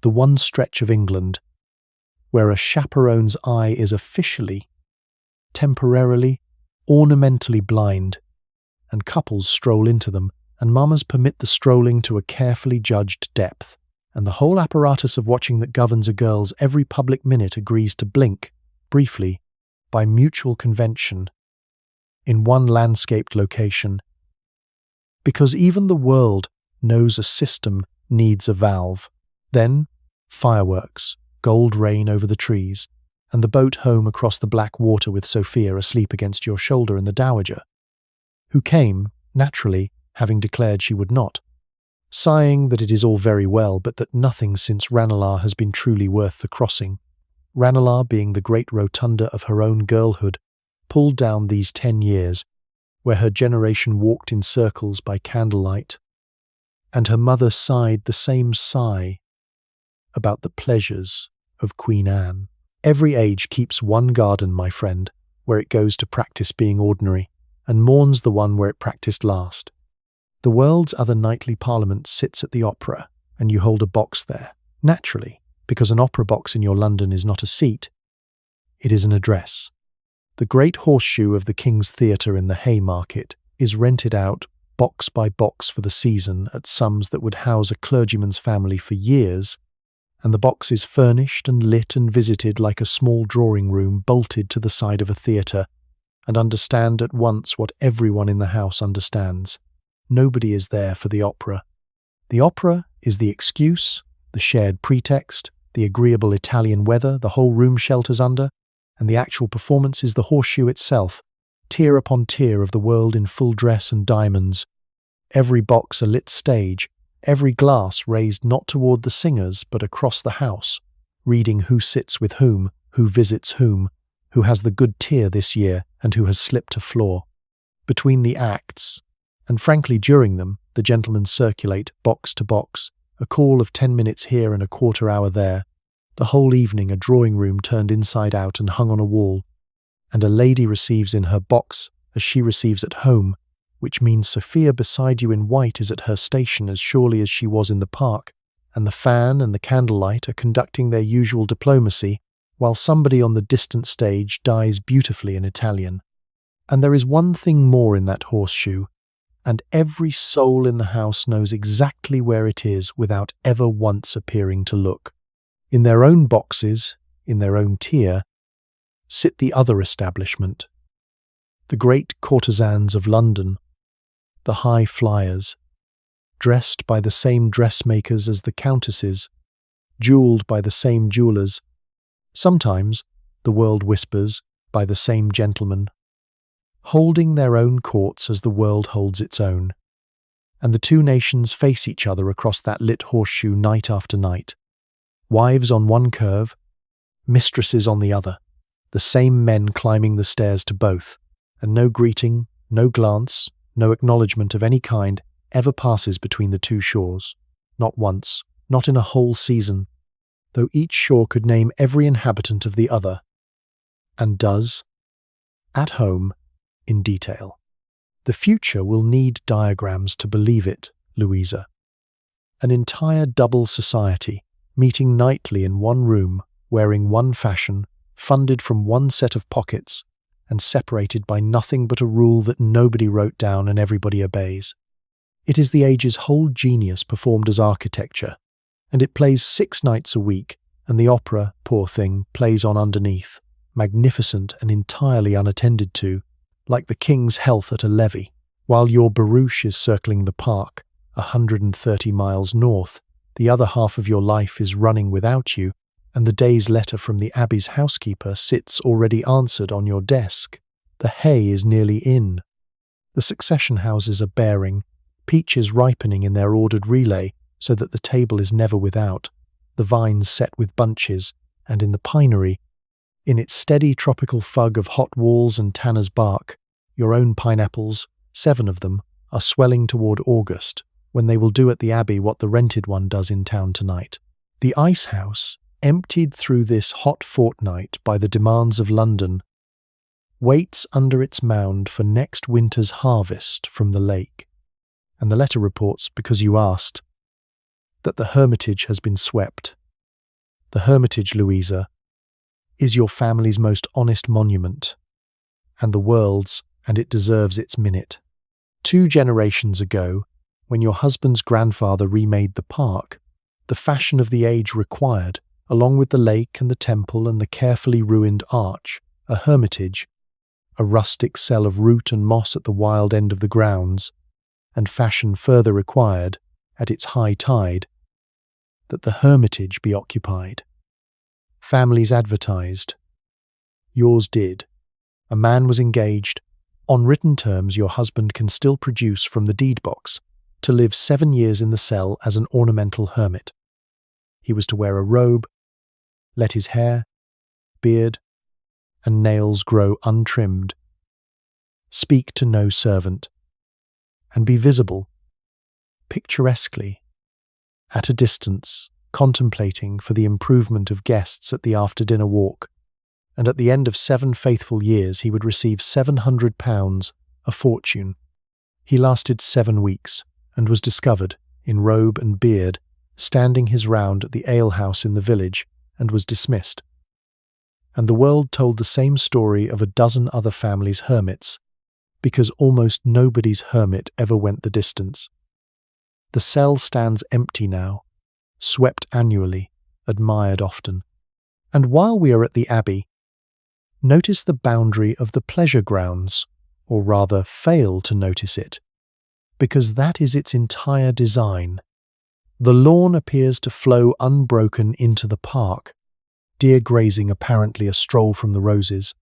The one stretch of England where a chaperone's eye is officially, temporarily, ornamentally blind, and couples stroll into them, and mammas permit the strolling to a carefully judged depth, and the whole apparatus of watching that governs a girl's every public minute agrees to blink, briefly, by mutual convention, in one landscaped location, because even the world knows a system needs a valve. Then, fireworks, gold rain over the trees, and the boat home across the black water with Sophia asleep against your shoulder and the dowager, who came, naturally, having declared she would not, sighing that it is all very well, but that nothing since Ranelagh has been truly worth the crossing. Ranelagh, being the great rotunda of her own girlhood, pulled down these 10 years, where her generation walked in circles by candlelight, and her mother sighed the same sigh about the pleasures of Queen Anne. Every age keeps one garden, my friend, where it goes to practice being ordinary, and mourns the one where it practiced last. The world's other nightly parliament sits at the opera, and you hold a box there. Naturally, because an opera box in your London is not a seat, it is an address. The great horseshoe of the King's Theatre in the Haymarket is rented out box by box for the season at sums that would house a clergyman's family for years, and the box is furnished and lit and visited like a small drawing room bolted to the side of a theatre, and understand at once what everyone in the house understands. Nobody is there for the opera. The opera is the excuse, the shared pretext, the agreeable Italian weather the whole room shelters under, and the actual performance is the horseshoe itself, tier upon tier of the world in full dress and diamonds, every box a lit stage, every glass raised not toward the singers but across the house, reading who sits with whom, who visits whom, who has the good tier this year and who has slipped a floor. Between the acts, and frankly during them, the gentlemen circulate, box to box, a call of 10 minutes here and a quarter hour there, the whole evening a drawing-room turned inside out and hung on a wall, and a lady receives in her box as she receives at home, which means Sophia beside you in white is at her station as surely as she was in the park, and the fan and the candlelight are conducting their usual diplomacy, while somebody on the distant stage dies beautifully in Italian. And there is one thing more in that horseshoe, and every soul in the house knows exactly where it is without ever once appearing to look. In their own boxes, in their own tier, sit the other establishment, the great courtesans of London, the high flyers, dressed by the same dressmakers as the countesses, jewelled by the same jewellers, sometimes, the world whispers, by the same gentlemen, holding their own courts as the world holds its own, and the two nations face each other across that lit horseshoe night after night, wives on one curve, mistresses on the other, the same men climbing the stairs to both, and no greeting, no glance, no acknowledgement of any kind ever passes between the two shores, not once, not in a whole season, though each shore could name every inhabitant of the other, and does, at home, in detail. The future will need diagrams to believe it, Louisa. An entire double society, meeting nightly in one room, wearing one fashion, funded from one set of pockets, and separated by nothing but a rule that nobody wrote down and everybody obeys. It is the age's whole genius performed as architecture, and it plays 6 nights a week, and the opera, poor thing, plays on underneath, magnificent and entirely unattended to, like the king's health at a levee, while your barouche is circling the park, 130 miles north. The other half of your life is running without you, and the day's letter from the Abbey's housekeeper sits already answered on your desk. The hay is nearly in. The succession houses are bearing, peaches ripening in their ordered relay so that the table is never without, the vines set with bunches, and in the pinery, in its steady tropical fug of hot walls and tanner's bark, your own pineapples, 7 of them, are swelling toward August, when they will do at the Abbey what the rented one does in town tonight. The ice house, emptied through this hot fortnight by the demands of London, waits under its mound for next winter's harvest from the lake, and the letter reports, because you asked, that the Hermitage has been swept. The Hermitage, Louisa, is your family's most honest monument, and the world's, and it deserves its minute. 2 generations ago, when your husband's grandfather remade the park, the fashion of the age required, along with the lake and the temple and the carefully ruined arch, a hermitage, a rustic cell of root and moss at the wild end of the grounds, and fashion further required, at its high tide, that the hermitage be occupied. Families advertised. Yours did. A man was engaged. On written terms your husband can still produce from the deed box to live 7 years in the cell as an ornamental hermit. He was to wear a robe, let his hair, beard, and nails grow untrimmed, speak to no servant, and be visible, picturesquely, at a distance, contemplating for the improvement of guests at the after-dinner walk, and at the end of 7 faithful years he would receive £700, a fortune. He lasted 7 weeks, and was discovered, in robe and beard, standing his round at the alehouse in the village, and was dismissed. And the world told the same story of a dozen other families' hermits, because almost nobody's hermit ever went the distance. The cell stands empty now, swept annually, admired often. And while we are at the Abbey, notice the boundary of the pleasure grounds, or rather fail to notice it, because that is its entire design. The lawn appears to flow unbroken into the park, deer grazing apparently a stroll from the roses,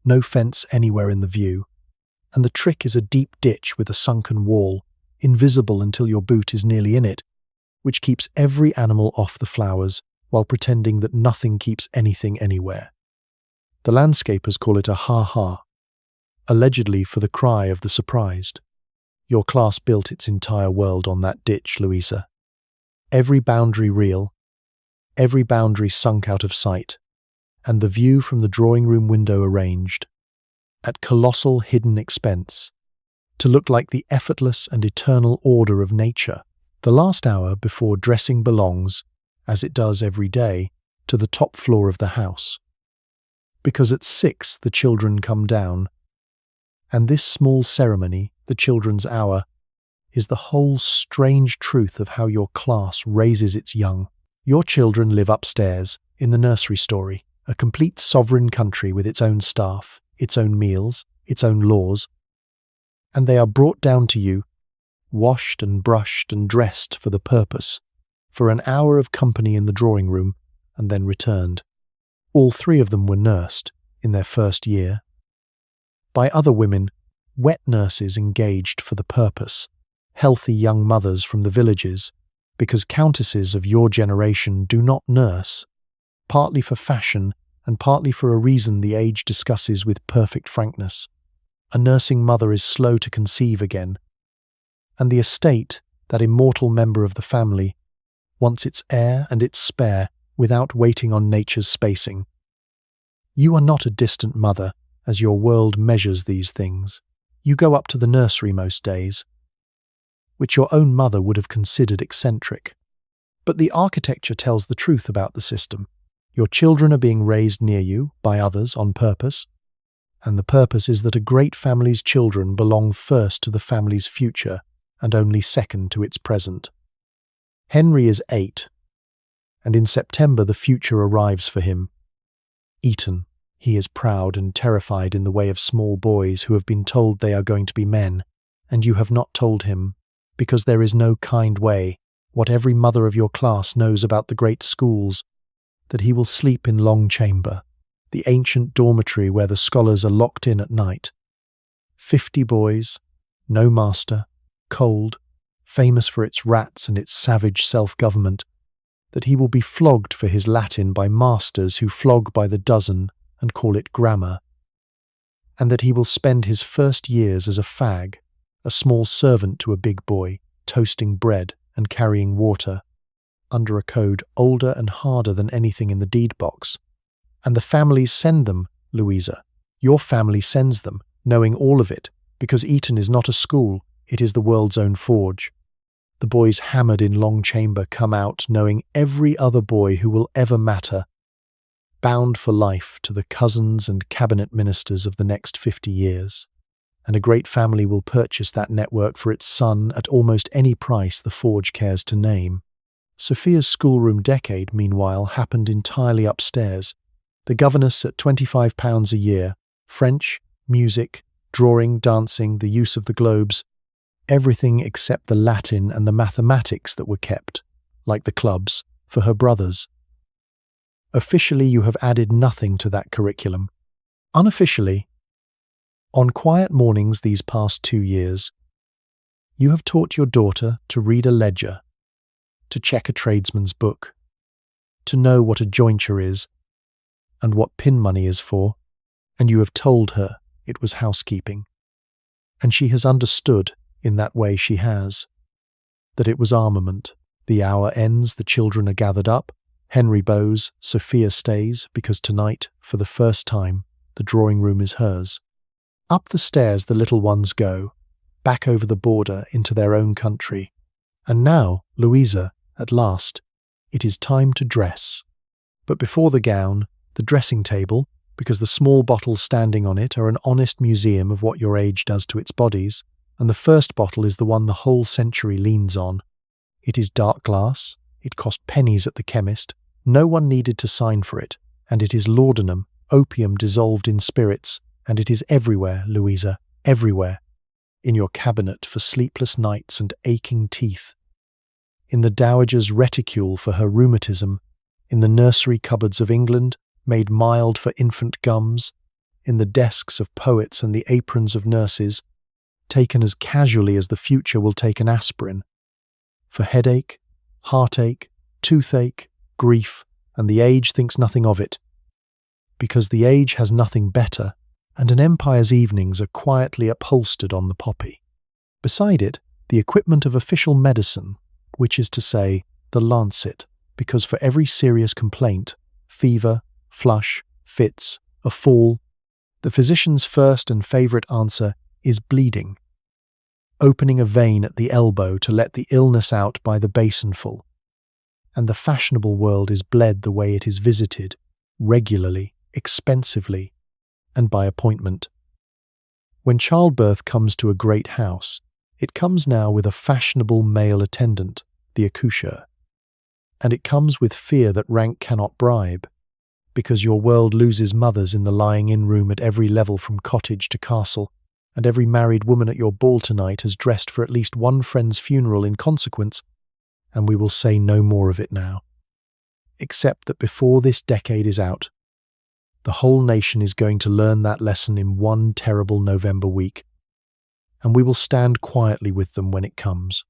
no fence anywhere in the view, and the trick is a deep ditch with a sunken wall, invisible until your boot is nearly in it, which keeps every animal off the flowers while pretending that nothing keeps anything anywhere. The landscapers call it a ha-ha, allegedly for the cry of the surprised. Your class built its entire world on that ditch, Louisa. Every boundary real, every boundary sunk out of sight, and the view from the drawing-room window arranged, at colossal hidden expense, to look like the effortless and eternal order of nature. The last hour before dressing belongs, as it does every day, to the top floor of the house. Because at 6 the children come down, and this small ceremony, the children's hour, is the whole strange truth of how your class raises its young. Your children live upstairs, in the nursery story, a complete sovereign country with its own staff, its own meals, its own laws, and they are brought down to you, washed and brushed and dressed for the purpose, for an hour of company in the drawing-room, and then returned. All 3 of them were nursed, in their first year, by other women, wet nurses engaged for the purpose, healthy young mothers from the villages, because countesses of your generation do not nurse, partly for fashion and partly for a reason the age discusses with perfect frankness. A nursing mother is slow to conceive again, and the estate, that immortal member of the family, wants its heir and its spare without waiting on nature's spacing. You are not a distant mother, as your world measures these things. You go up to the nursery most days, which your own mother would have considered eccentric. But the architecture tells the truth about the system. Your children are being raised near you, by others, on purpose, and the purpose is that a great family's children belong first to the family's future and only second to its present. Henry is 8, and in September the future arrives for him. Eton. He is proud and terrified in the way of small boys who have been told they are going to be men, and you have not told him, because there is no kind way, what every mother of your class knows about the great schools, that he will sleep in Long Chamber, the ancient dormitory where the scholars are locked in at night. 50 boys, no master, cold, famous for its rats and its savage self-government, that he will be flogged for his Latin by masters who flog by the dozen and call it grammar, and that he will spend his first years as a fag, a small servant to a big boy, toasting bread and carrying water, under a code older and harder than anything in the deed box. And the families send them, Louisa. Your family sends them, knowing all of it, because Eton is not a school, it is the world's own forge. The boys hammered in Long Chamber come out knowing every other boy who will ever matter, bound for life to the cousins and cabinet ministers of the next 50 years. And a great family will purchase that network for its son at almost any price the forge cares to name. Sophia's schoolroom decade, meanwhile, happened entirely upstairs. The governess at £25 a year, French, music, drawing, dancing, the use of the globes, everything except the Latin and the mathematics that were kept, like the clubs, for her brothers. Officially, you have added nothing to that curriculum. Unofficially, on quiet mornings these past 2 years, you have taught your daughter to read a ledger, to check a tradesman's book, to know what a jointure is, and what pin money is for, and you have told her it was housekeeping. And she has understood, in that way she has, that it was armament. The hour ends, the children are gathered up, Henry bows, Sophia stays, because tonight, for the first time, the drawing-room is hers. Up the stairs the little ones go, back over the border into their own country, And now, Louisa, at last, it is time to dress. But before the gown, the dressing table, because the small bottles standing on it are an honest museum of what your age does to its bodies, and the first bottle is the one the whole century leans on. It is dark glass, it cost pennies at the chemist, no one needed to sign for it, and it is laudanum, opium dissolved in spirits, and it is everywhere, Louisa, everywhere. In your cabinet for sleepless nights and aching teeth, in the dowager's reticule for her rheumatism, in the nursery cupboards of England, made mild for infant gums, in the desks of poets and the aprons of nurses, taken as casually as the future will take an aspirin, for headache, heartache, toothache, grief, and the age thinks nothing of it, because the age has nothing better, and an empire's evenings are quietly upholstered on the poppy. Beside it, the equipment of official medicine, which is to say, the lancet, because for every serious complaint, fever, flush, fits, a fall, the physician's first and favourite answer is bleeding, opening a vein at the elbow to let the illness out by the basinful. And the fashionable world is bled the way it is visited, regularly, expensively, and by appointment. When childbirth comes to a great house, it comes now with a fashionable male attendant, the accoucheur. And it comes with fear that rank cannot bribe, because your world loses mothers in the lying-in room at every level from cottage to castle, and every married woman at your ball tonight has dressed for at least one friend's funeral in consequence, and we will say no more of it now. Except that before this decade is out, the whole nation is going to learn that lesson in one terrible November week, and we will stand quietly with them when it comes.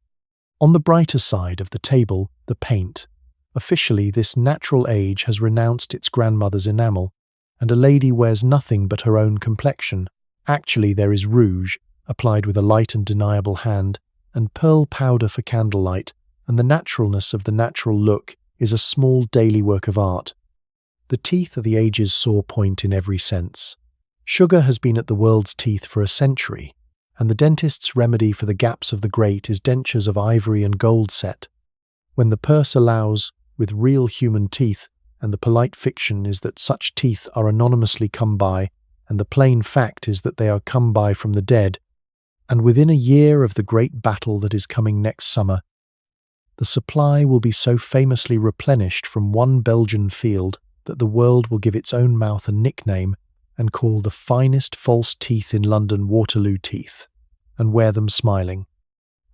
On the brighter side of the table, the paint. Officially, this natural age has renounced its grandmother's enamel, and a lady wears nothing but her own complexion. Actually, there is rouge, applied with a light and deniable hand, and pearl powder for candlelight, and the naturalness of the natural look is a small daily work of art. The teeth are the age's sore point in every sense. Sugar has been at the world's teeth for a century, and the dentist's remedy for the gaps of the great is dentures of ivory and gold set. When the purse allows, with real human teeth, and the polite fiction is that such teeth are anonymously come by, and the plain fact is that they are come by from the dead, and within a year of the great battle that is coming next summer, the supply will be so famously replenished from one Belgian field that the world will give its own mouth a nickname and call the finest false teeth in London Waterloo teeth, and wear them smiling.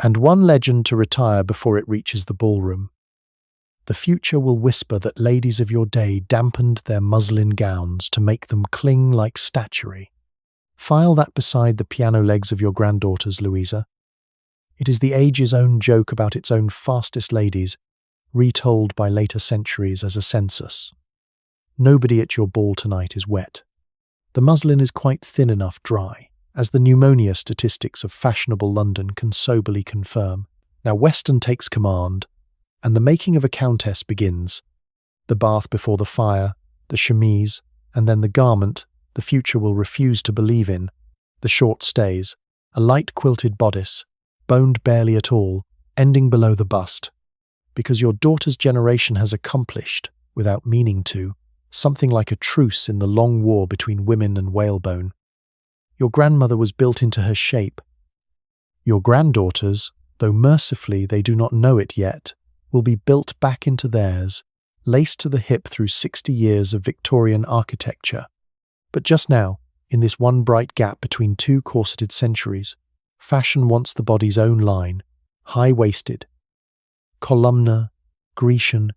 And one legend to retire before it reaches the ballroom. The future will whisper that ladies of your day dampened their muslin gowns to make them cling like statuary. File that beside the piano legs of your granddaughters, Louisa. It is the age's own joke about its own fastest ladies, retold by later centuries as a census. Nobody at your ball tonight is wet. The muslin is quite thin enough dry, as the pneumonia statistics of fashionable London can soberly confirm. Now Weston takes command, and the making of a countess begins. The bath before the fire, the chemise, and then the garment the future will refuse to believe in, the short stays, a light quilted bodice, boned barely at all, ending below the bust, because your daughter's generation has accomplished, without meaning to, something like a truce in the long war between women and whalebone. Your grandmother was built into her shape. Your granddaughters, though mercifully they do not know it yet, will be built back into theirs, laced to the hip through 60 years of Victorian architecture. But just now, in this one bright gap between two corseted centuries, fashion wants the body's own line, high-waisted, columnar, Grecian,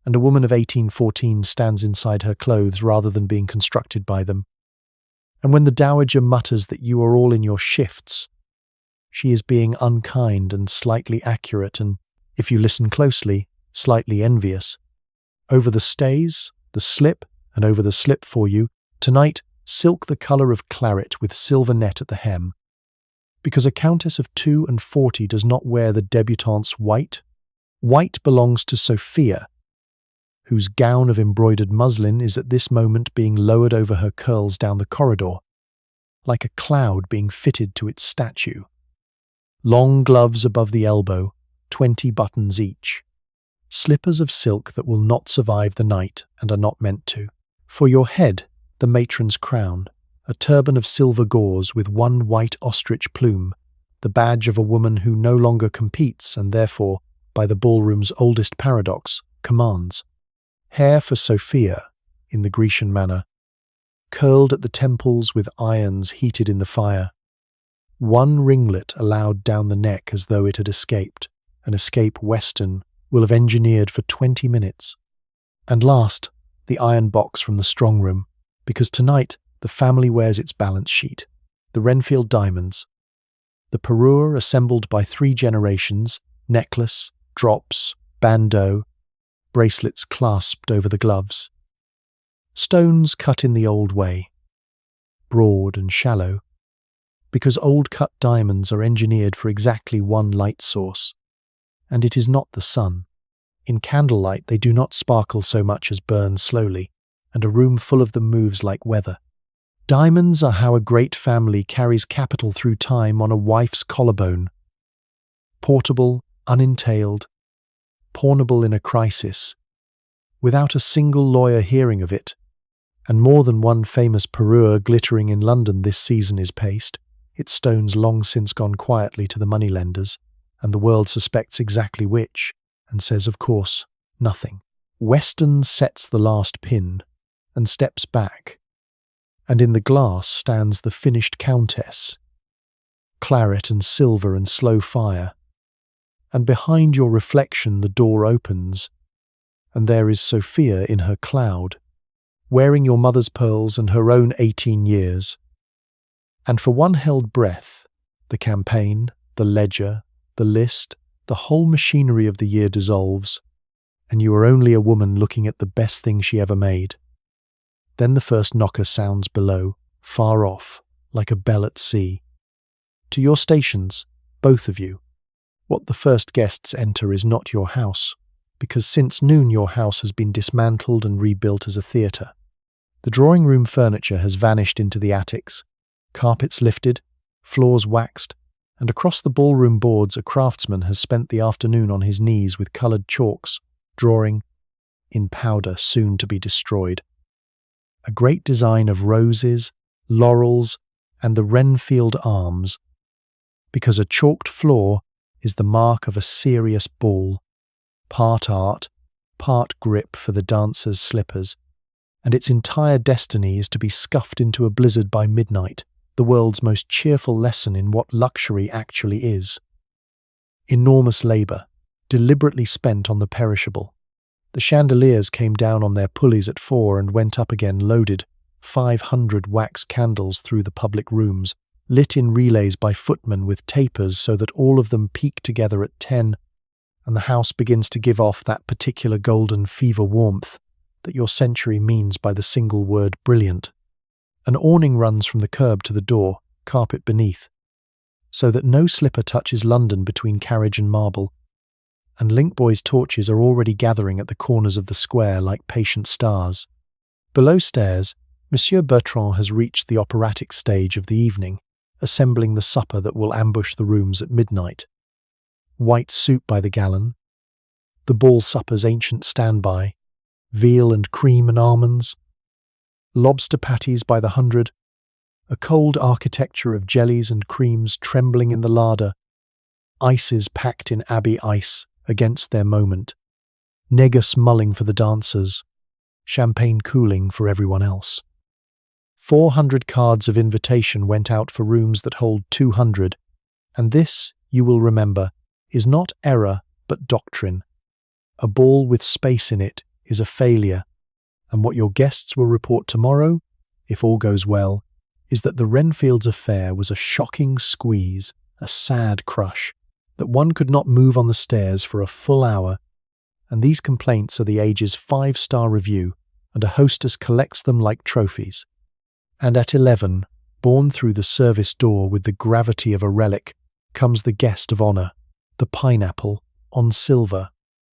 and a woman of 1814 stands inside her clothes rather than being constructed by them. And when the dowager mutters that you are all in your shifts, she is being unkind and slightly accurate and, if you listen closely, slightly envious. Over the stays, the slip, and over the slip for you, tonight silk the colour of claret with silver net at the hem. Because a countess of 42 does not wear the debutante's white. White belongs to Sophia, whose gown of embroidered muslin is at this moment being lowered over her curls down the corridor, like a cloud being fitted to its statue. Long gloves above the elbow, 20 buttons each. Slippers of silk that will not survive the night and are not meant to. For your head, the matron's crown, a turban of silver gauze with one white ostrich plume, the badge of a woman who no longer competes and therefore, by the ballroom's oldest paradox, commands. Hair for Sophia, in the Grecian manner, curled at the temples with irons heated in the fire. One ringlet allowed down the neck as though it had escaped, an escape Weston will have engineered for 20 minutes. And last, the iron box from the strong room, because tonight the family wears its balance sheet, the Renfield diamonds. The parure assembled by 3 generations, necklace, drops, bandeau, bracelets clasped over the gloves. Stones cut in the old way, broad and shallow, because old-cut diamonds are engineered for exactly one light source, and it is not the sun. In candlelight they do not sparkle so much as burn slowly, and a room full of them moves like weather. Diamonds are how a great family carries capital through time on a wife's collarbone. Portable, unentailed, pawnable in a crisis, without a single lawyer hearing of it, and more than one famous parure glittering in London this season is paced, its stones long since gone quietly to the moneylenders, and the world suspects exactly which, and says, of course, nothing. Weston sets the last pin, and steps back, and in the glass stands the finished countess, claret and silver and slow fire, and behind your reflection the door opens, and there is Sophia in her cloud, wearing your mother's pearls and her own 18 years. And for one held breath, the campaign, the ledger, the list, the whole machinery of the year dissolves, and you are only a woman looking at the best thing she ever made. Then the first knocker sounds below, far off, like a bell at sea. To your stations, both of you. What the first guests enter is not your house, because since noon your house has been dismantled and rebuilt as a theatre. The drawing-room furniture has vanished into the attics, carpets lifted, floors waxed, and across the ballroom boards a craftsman has spent the afternoon on his knees with coloured chalks, drawing, in powder soon to be destroyed, a great design of roses, laurels, and the Renfield arms, because a chalked floor is the mark of a serious ball, part art, part grip for the dancer's slippers, and its entire destiny is to be scuffed into a blizzard by midnight, the world's most cheerful lesson in what luxury actually is. Enormous labour, deliberately spent on the perishable. The chandeliers came down on their pulleys at 4 and went up again loaded, 500 wax candles through the public rooms, lit in relays by footmen with tapers so that all of them peak together at 10, and the house begins to give off that particular golden fever warmth that your century means by the single word brilliant. An awning runs from the curb to the door, carpet beneath, so that no slipper touches London between carriage and marble, and Linkboy's torches are already gathering at the corners of the square like patient stars. Below stairs, Monsieur Bertrand has reached the operatic stage of the evening, assembling the supper that will ambush the rooms at midnight. White soup by the gallon, the ball supper's ancient standby, veal and cream and almonds, lobster patties by the 100, a cold architecture of jellies and creams trembling in the larder, ices packed in abbey ice against their moment, negus mulling for the dancers, champagne cooling for everyone else. 400 cards of invitation went out for rooms that hold 200, and this, you will remember, is not error but doctrine. A ball with space in it is a failure, and what your guests will report tomorrow, if all goes well, is that the Renfields' affair was a shocking squeeze, a sad crush, that one could not move on the stairs for a full hour, and these complaints are the Age's 5-star review, and a hostess collects them like trophies. And at 11, borne through the service door with the gravity of a relic, comes the guest of honour, the pineapple, on silver,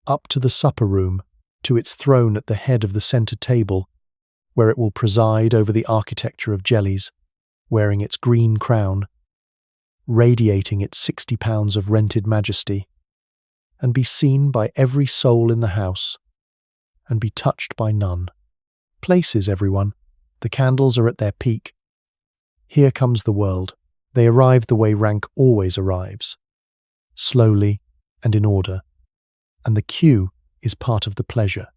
up to the supper room, to its throne at the head of the centre table, where it will preside over the architecture of jellies, wearing its green crown, radiating its 60 pounds of rented majesty. and be seen by every soul in the house, and be touched by none. Places, everyone. The candles are at their peak. Here comes the world. They arrive the way rank always arrives, slowly and in order, and the queue is part of the pleasure.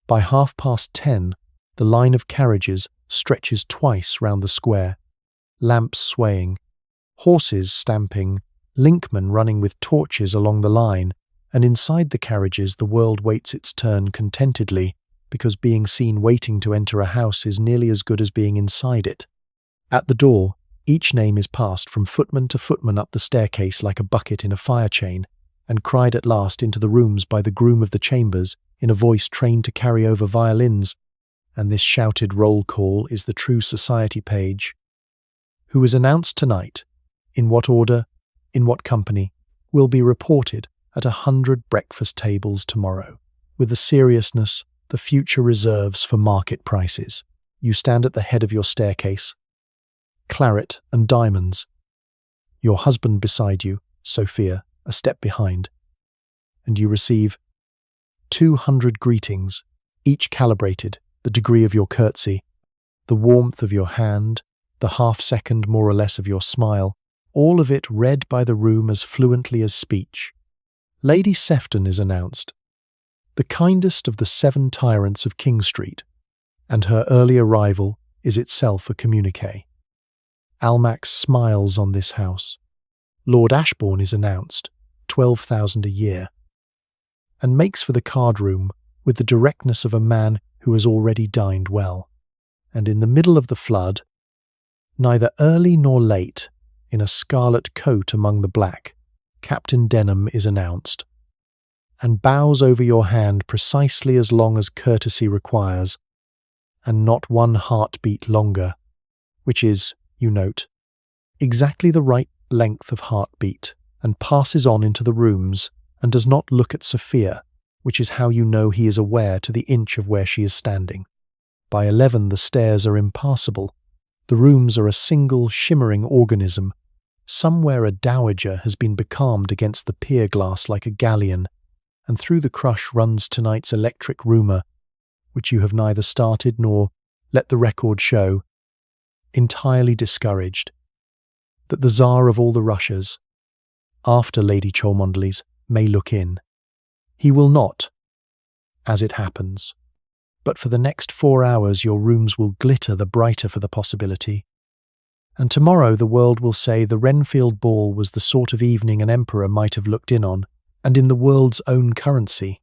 By 10:30, the line of carriages stretches twice round the square, lamps swaying, horses stamping, linkmen running with torches along the line, and inside the carriages the world waits its turn contentedly, because being seen waiting to enter a house is nearly as good as being inside it. At the door, each name is passed from footman to footman up the staircase like a bucket in a fire chain, and cried at last into the rooms by the groom of the chambers in a voice trained to carry over violins, and this shouted roll call is the true society page, who is announced tonight, in what order, in what company, will be reported at 100 breakfast tables tomorrow, with the seriousness the future reserves for market prices. You stand at the head of your staircase, claret and diamonds, your husband beside you, Sophia, a step behind, and you receive 200 greetings, each calibrated, the degree of your curtsy, the warmth of your hand, the half-second more or less of your smile, all of it read by the room as fluently as speech. Lady Sefton is announced, the kindest of the 7 tyrants of King Street, and her early arrival is itself a communiqué. Almack's smiles on this house. Lord Ashbourne is announced, 12,000 a year, and makes for the card-room with the directness of a man who has already dined well. And in the middle of the flood, neither early nor late, in a scarlet coat among the black, Captain Denham is announced, and bows over your hand precisely as long as courtesy requires, and not one heartbeat longer, which is, you note, exactly the right length of heartbeat, and passes on into the rooms, and does not look at Sophia, which is how you know he is aware to the inch of where she is standing. By 11 the stairs are impassable. The rooms are a single shimmering organism. Somewhere a dowager has been becalmed against the pier glass like a galleon, and through the crush runs tonight's electric rumour, which you have neither started nor, let the record show, entirely discouraged, that the Tsar of all the Russias, after Lady Cholmondeley's, may look in. He will not, as it happens, but for the next 4 hours your rooms will glitter the brighter for the possibility, and tomorrow the world will say the Renfield ball was the sort of evening an emperor might have looked in on, and in the world's own currency.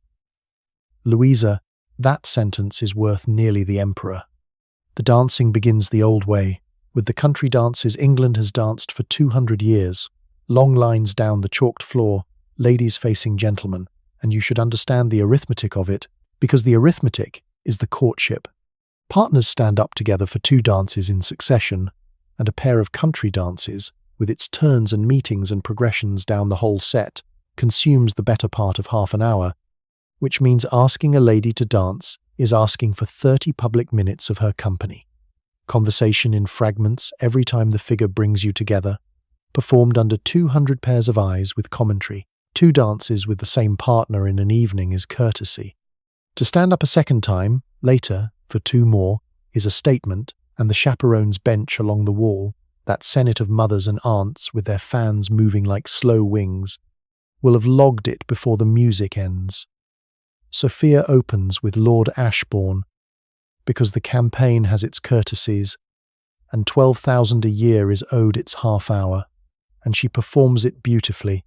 Louisa, that sentence is worth nearly the emperor. The dancing begins the old way, with the country dances England has danced for 200 years, long lines down the chalked floor, ladies facing gentlemen, and you should understand the arithmetic of it, because the arithmetic is the courtship. Partners stand up together for 2 dances in succession, and a pair of country dances, with its turns and meetings and progressions down the whole set, consumes the better part of half an hour, which means asking a lady to dance is asking for 30 public minutes of her company. Conversation in fragments every time the figure brings you together, performed under 200 pairs of eyes with commentary. 2 dances with the same partner in an evening is courtesy. To stand up a second time, later, for 2 more, is a statement, and the chaperone's bench along the wall, that senate of mothers and aunts with their fans moving like slow wings, will have logged it before the music ends. Sophia opens with Lord Ashbourne, because the campaign has its courtesies, and 12,000 a year is owed its half hour, and she performs it beautifully,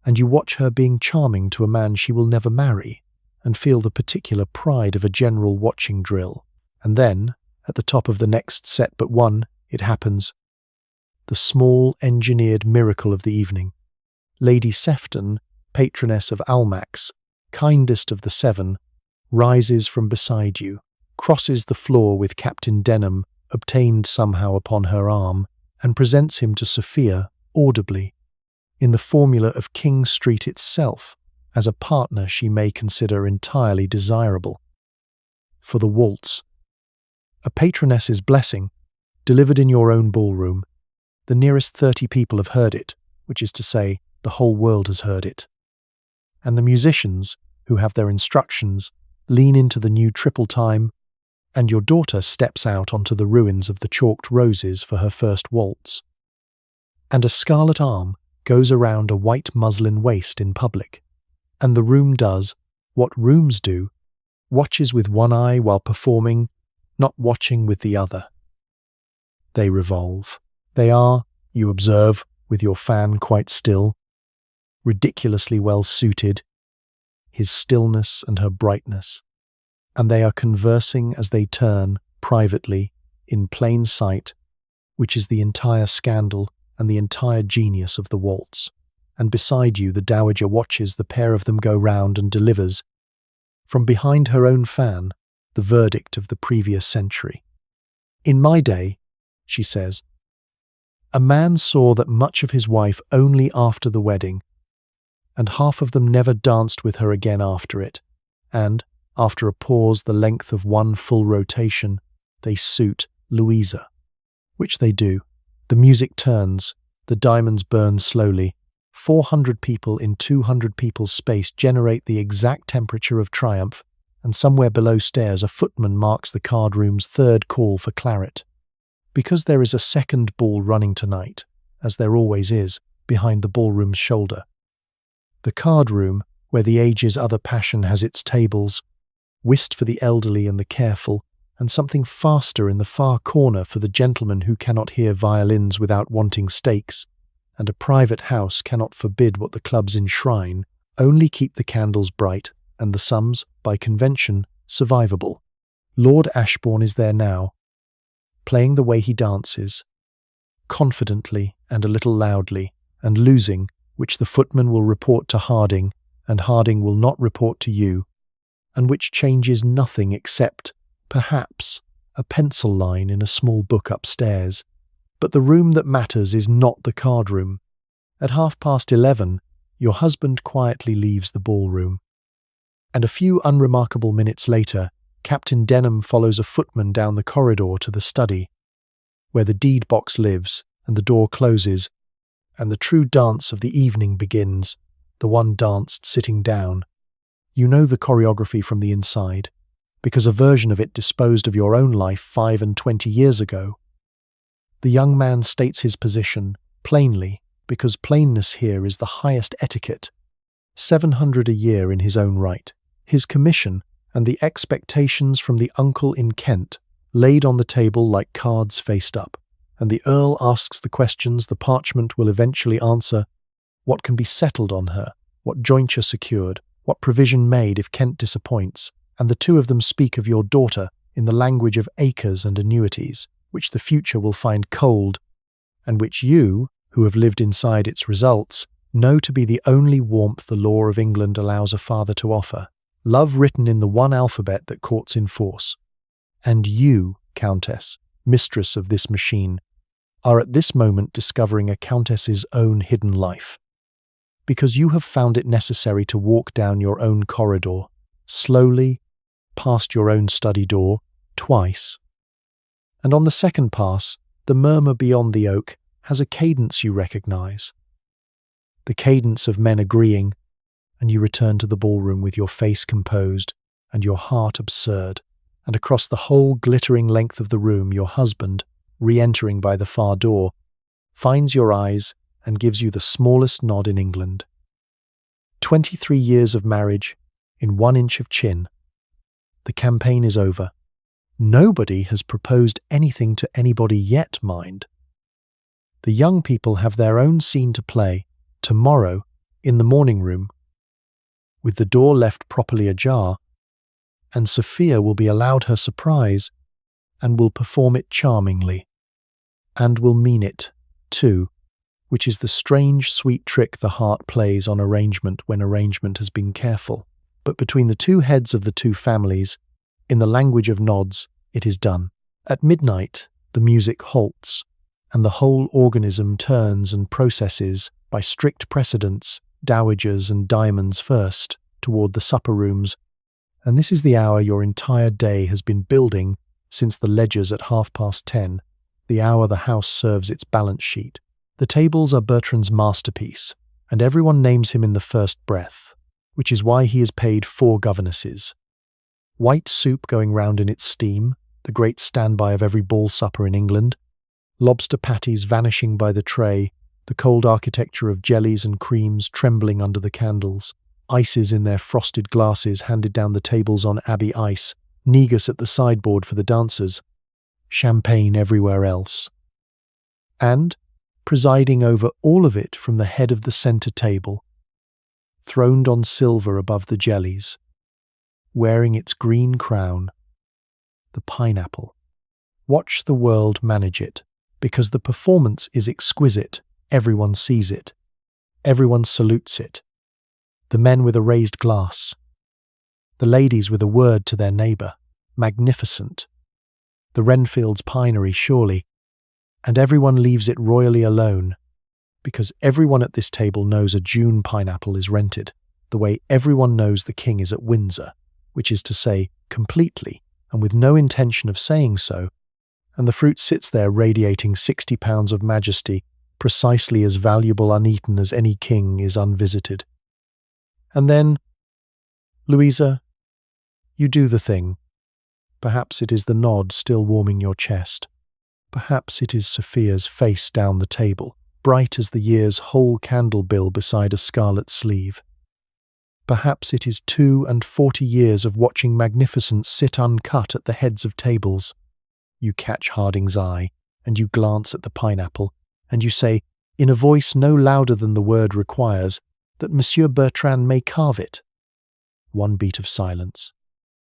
and you watch her being charming to a man she will never marry, and feel the particular pride of a general watching drill. And then, at the top of the next set but one, it happens, the small engineered miracle of the evening. Lady Sefton, patroness of Almack's, kindest of the 7, rises from beside you, crosses the floor with Captain Denham, obtained somehow upon her arm, and presents him to Sophia, audibly, in the formula of King Street itself, as a partner she may consider entirely desirable. For the waltz, a patroness's blessing, delivered in your own ballroom. The nearest 30 people have heard it, which is to say, the whole world has heard it. and the musicians, who have their instructions, lean into the new triple time, and your daughter steps out onto the ruins of the chalked roses for her first waltz. And a scarlet arm goes around a white muslin waist in public, and the room does what rooms do, watches with one eye while performing, not watching with the other. They revolve. They are, you observe, with your fan quite still, ridiculously well suited, his stillness and her brightness, and they are conversing as they turn, privately, in plain sight, which is the entire scandal and the entire genius of the waltz. And beside you the dowager watches the pair of them go round and delivers, from behind her own fan, the verdict of the previous century. In my day, she says, a man saw that much of his wife only after the wedding, and half of them never danced with her again after it, and, after a pause the length of one full rotation, they suit Louisa. Which they do. The music turns, the diamonds burn slowly. 400 people in 200 people's space generate the exact temperature of triumph, and somewhere below stairs a footman marks the card room's third call for claret. Because there is a second ball running tonight, as there always is, behind the ballroom's shoulder. The card room, where the age's other passion has its tables, whist for the elderly and the careful, and something faster in the far corner for the gentleman who cannot hear violins without wanting stakes, and a private house cannot forbid what the clubs enshrine, only keep the candles bright, and the sums, by convention, survivable. Lord Ashbourne is there now, playing the way he dances, confidently and a little loudly, and losing, which the footman will report to Harding, and Harding will not report to you, and which changes nothing except, perhaps, a pencil line in a small book upstairs. But the room that matters is not the card room. At 11:30, your husband quietly leaves the ballroom. And a few unremarkable minutes later, Captain Denham follows a footman down the corridor to the study, where the deed box lives, and the door closes, and the true dance of the evening begins, the one danced sitting down. You know the choreography from the inside, because a version of it disposed of your own life 25 years ago. The young man states his position, plainly, because plainness here is the highest etiquette. 700 a year in his own right, his commission, and the expectations from the uncle in Kent, laid on the table like cards faced up, and the Earl asks the questions the parchment will eventually answer. What can be settled on her? What jointure secured? What provision made if Kent disappoints? And the two of them speak of your daughter in the language of acres and annuities, which the future will find cold, and which you, who have lived inside its results, know to be the only warmth the law of England allows a father to offer. Love written in the one alphabet that courts in force. And you, Countess, mistress of this machine, are at this moment discovering a countess's own hidden life. Because you have found it necessary to walk down your own corridor, slowly, past your own study door, twice. And on the second pass, the murmur beyond the oak has a cadence you recognize. The cadence of men agreeing, and you return to the ballroom with your face composed and your heart absurd, and across the whole glittering length of the room your husband, re-entering by the far door, finds your eyes and gives you the smallest nod in England. 23 years of marriage in 1 inch of chin. The campaign is over. Nobody has proposed anything to anybody yet, mind. The young people have their own scene to play, tomorrow, in the morning room, with the door left properly ajar, and Sophia will be allowed her surprise, and will perform it charmingly, and will mean it, too, which is the strange, sweet trick the heart plays on arrangement when arrangement has been careful. But between the two heads of the two families, in the language of nods, it is done. At midnight, the music halts, and the whole organism turns and processes, by strict precedence, dowagers and diamonds first, toward the supper rooms, and this is the hour your entire day has been building since the ledgers at 10:30, the hour the house serves its balance sheet. The tables are Bertrand's masterpiece, and everyone names him in the first breath. which is why he is paid 4 governesses. White soup going round in its steam, the great standby of every ball supper in England, lobster patties vanishing by the tray, the cold architecture of jellies and creams trembling under the candles, ices in their frosted glasses handed down the tables on Abbey ice, negus at the sideboard for the dancers, champagne everywhere else. And, presiding over all of it from the head of the centre table, throned on silver above the jellies, wearing its green crown, the pineapple. Watch the world manage it, because the performance is exquisite. Everyone sees it. Everyone salutes it. The men with a raised glass. The ladies with a word to their neighbour. Magnificent. The Renfield's pinery, surely. And everyone leaves it royally alone, because everyone at this table knows a June pineapple is rented, the way everyone knows the king is at Windsor, which is to say, completely, and with no intention of saying so, and the fruit sits there radiating 60 pounds of majesty, precisely as valuable uneaten as any king is unvisited. And then, Louisa, you do the thing. Perhaps it is the nod still warming your chest. Perhaps it is Sophia's face down the table, bright as the year's whole candle bill beside a scarlet sleeve. Perhaps it is 42 years of watching magnificence sit uncut at the heads of tables. You catch Harding's eye, and you glance at the pineapple, and you say, in a voice no louder than the word requires, that Monsieur Bertrand may carve it. One beat of silence.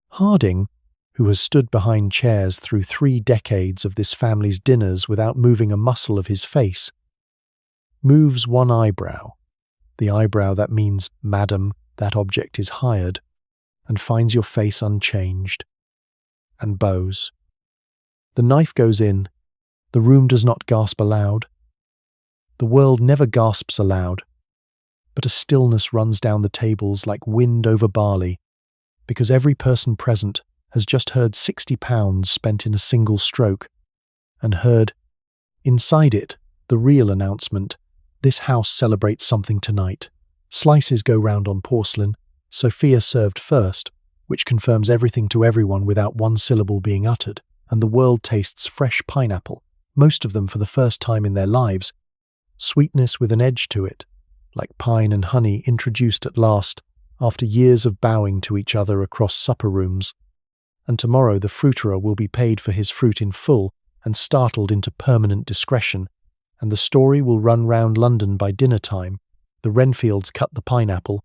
Harding, who has stood behind chairs through 3 decades of this family's dinners without moving a muscle of his face, moves one eyebrow, the eyebrow that means, Madam, that object is hired, and finds your face unchanged, and bows. The knife goes in. The room does not gasp aloud. The world never gasps aloud, but a stillness runs down the tables like wind over barley, because every person present has just heard 60 pounds spent in a single stroke, and heard, inside it, the real announcement, this house celebrates something tonight. Slices go round on porcelain, Sophia served first, which confirms everything to everyone without one syllable being uttered, and the world tastes fresh pineapple, most of them for the first time in their lives, sweetness with an edge to it, like pine and honey introduced at last, after years of bowing to each other across supper rooms. And tomorrow the fruiterer will be paid for his fruit in full and startled into permanent discretion, and the story will run round London by dinner time. The Renfields cut the pineapple,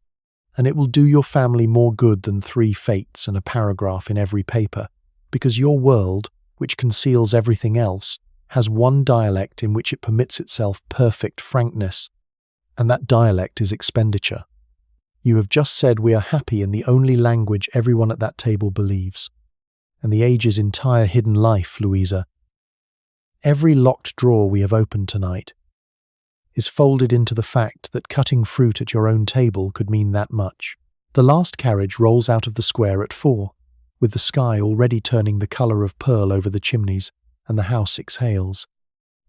and it will do your family more good than 3 fates and a paragraph in every paper, because your world, which conceals everything else, has one dialect in which it permits itself perfect frankness, and that dialect is expenditure. You have just said we are happy in the only language everyone at that table believes, and the age's entire hidden life, Louisa. Every locked drawer we have opened tonight is folded into the fact that cutting fruit at your own table could mean that much. The last carriage rolls out of the square at 4, with the sky already turning the colour of pearl over the chimneys, and the house exhales.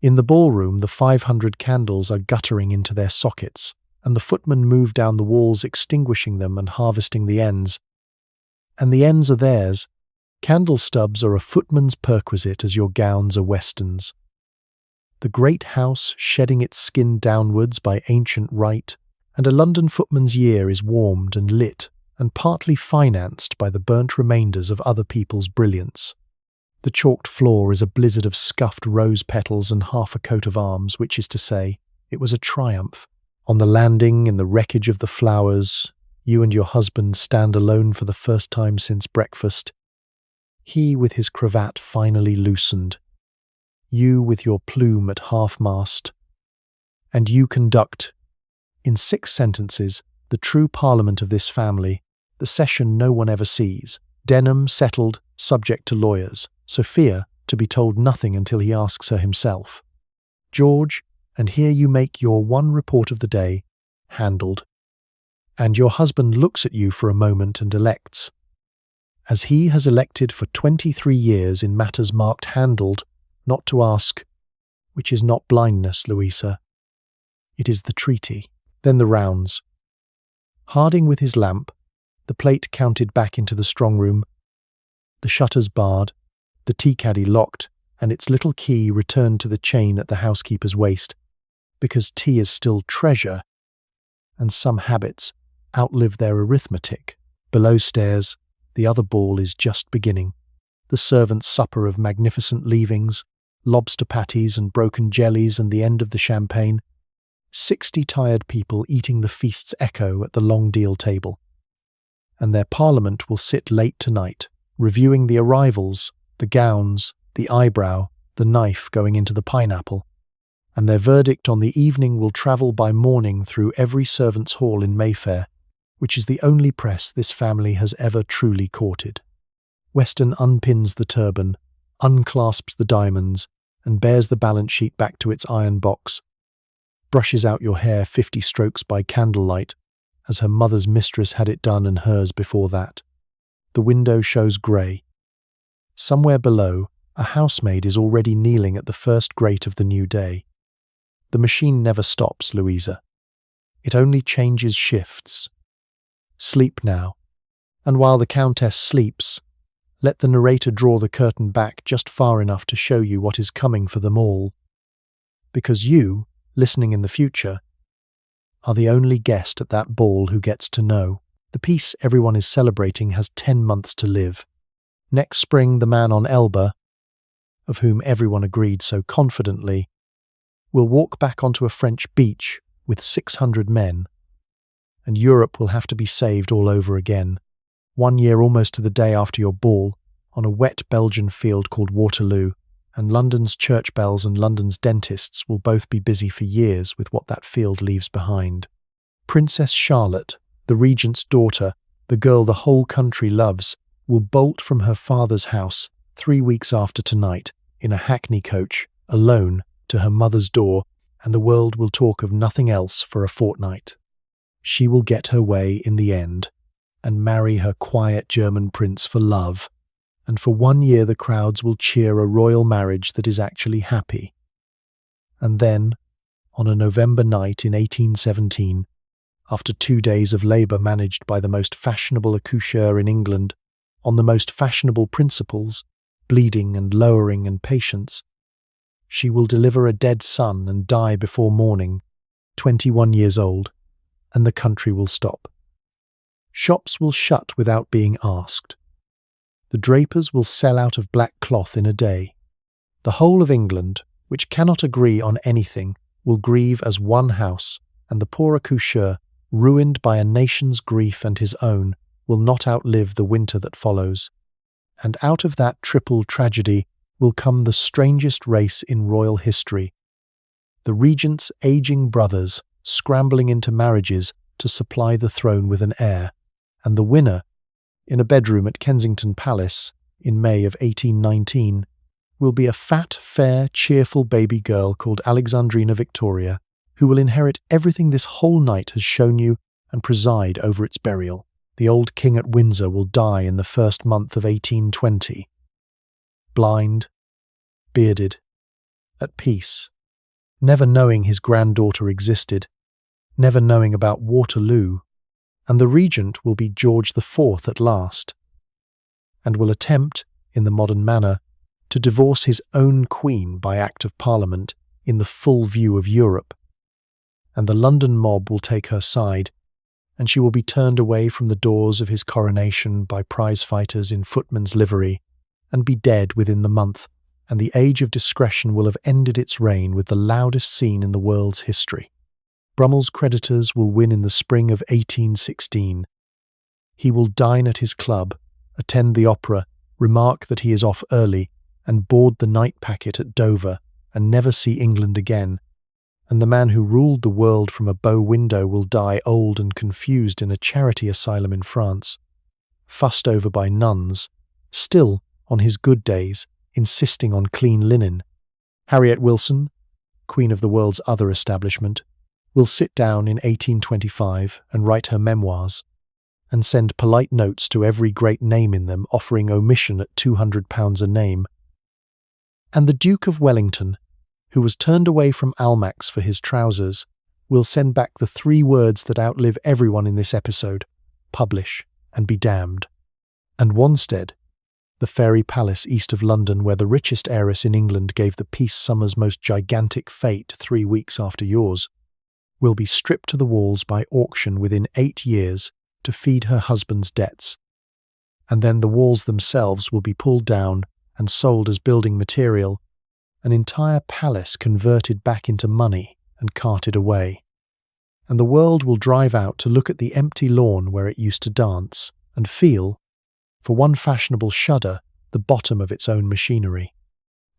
In the ballroom, the 500 candles are guttering into their sockets, and the footmen move down the walls extinguishing them and harvesting the ends. And the ends are theirs. Candle stubs are a footman's perquisite as your gowns are westerns. The great house shedding its skin downwards by ancient right, and a London footman's year is warmed and lit, and partly financed by the burnt remainders of other people's brilliance. The chalked floor is a blizzard of scuffed rose petals and half a coat of arms, which is to say, it was a triumph. On the landing, in the wreckage of the flowers, you and your husband stand alone for the first time since breakfast. He with his cravat finally loosened, you with your plume at half-mast, and you conduct, in 6 sentences, the true parliament of this family, the session no one ever sees, Denham settled, subject to lawyers, Sophia to be told nothing until he asks her himself. George, and here you make your one report of the day, handled. And your husband looks at you for a moment and elects. As he has elected for 23 years in matters marked handled, not to ask, which is not blindness, Louisa. It is the treaty. Then the rounds. Harding with his lamp, the plate counted back into the strong room, the shutters barred, the tea caddy locked, and its little key returned to the chain at the housekeeper's waist, because tea is still treasure, and some habits outlive their arithmetic. Below stairs, the other ball is just beginning. The servants' supper of magnificent leavings, lobster patties and broken jellies, and the end of the champagne. 60 tired people eating the feast's echo at the long deal table. And their parliament will sit late tonight, reviewing the arrivals, the gowns, the eyebrow, the knife going into the pineapple. And their verdict on the evening will travel by morning through every servants' hall in Mayfair, which is the only press this family has ever truly courted. Weston unpins the turban, unclasps the diamonds, and bears the balance sheet back to its iron box, brushes out your hair 50 strokes by candlelight, as her mother's mistress had it done and hers before that. The window shows grey. Somewhere below, a housemaid is already kneeling at the first grate of the new day. The machine never stops, Louisa. It only changes shifts. Sleep now, and while the Countess sleeps, let the narrator draw the curtain back just far enough to show you what is coming for them all. Because you, listening in the future, are the only guest at that ball who gets to know. The piece everyone is celebrating has 10 months to live. Next spring, the man on Elba, of whom everyone agreed so confidently, will walk back onto a French beach with 600 men, and Europe will have to be saved all over again. 1 year almost to the day after your ball, on a wet Belgian field called Waterloo, and London's church bells and London's dentists will both be busy for years with what that field leaves behind. Princess Charlotte, the regent's daughter, the girl the whole country loves, will bolt from her father's house 3 weeks after tonight in a hackney coach, alone, to her mother's door, and the world will talk of nothing else for a fortnight. She will get her way in the end, and marry her quiet German prince for love, and for 1 year the crowds will cheer a royal marriage that is actually happy. And then, on a November night in 1817, after 2 days of labour managed by the most fashionable accoucheur in England, on the most fashionable principles, bleeding and lowering and patience, she will deliver a dead son and die before morning, 21 years old, and the country will stop. Shops will shut without being asked. The drapers will sell out of black cloth in a day. The whole of England, which cannot agree on anything, will grieve as one house, and the poor accoucheur, ruined by a nation's grief and his own, will not outlive the winter that follows. And out of that triple tragedy will come the strangest race in royal history. The regent's aging brothers scrambling into marriages to supply the throne with an heir, and the winner, in a bedroom at Kensington Palace in May of 1819, will be a fat, fair, cheerful baby girl called Alexandrina Victoria, who will inherit everything this whole night has shown you and preside over its burial. The old king at Windsor will die in the first month of 1820. Blind, bearded, at peace, never knowing his granddaughter existed, never knowing about Waterloo, and the regent will be George IV at last, and will attempt, in the modern manner, to divorce his own queen by Act of Parliament in the full view of Europe, and the London mob will take her side, and she will be turned away from the doors of his coronation by prize-fighters in footmen's livery, and be dead within the month, and the age of discretion will have ended its reign with the loudest scene in the world's history. Brummell's creditors will win in the spring of 1816. He will dine at his club, attend the opera, remark that he is off early, and board the night packet at Dover, and never see England again. And the man who ruled the world from a bow window will die old and confused in a charity asylum in France, fussed over by nuns, still, on his good days, insisting on clean linen. Harriet Wilson, queen of the world's other establishment, will sit down in 1825 and write her memoirs, and send polite notes to every great name in them offering omission at £200 a name. And the Duke of Wellington, who was turned away from Almack's for his trousers, we'll send back the 3 words that outlive everyone in this episode: publish and be damned. And Wanstead, the fairy palace east of London where the richest heiress in England gave the peace summer's most gigantic fete 3 weeks after yours, will be stripped to the walls by auction within 8 years to feed her husband's debts. And then the walls themselves will be pulled down and sold as building material, an entire palace converted back into money and carted away. And the world will drive out to look at the empty lawn where it used to dance and feel, for one fashionable shudder, the bottom of its own machinery.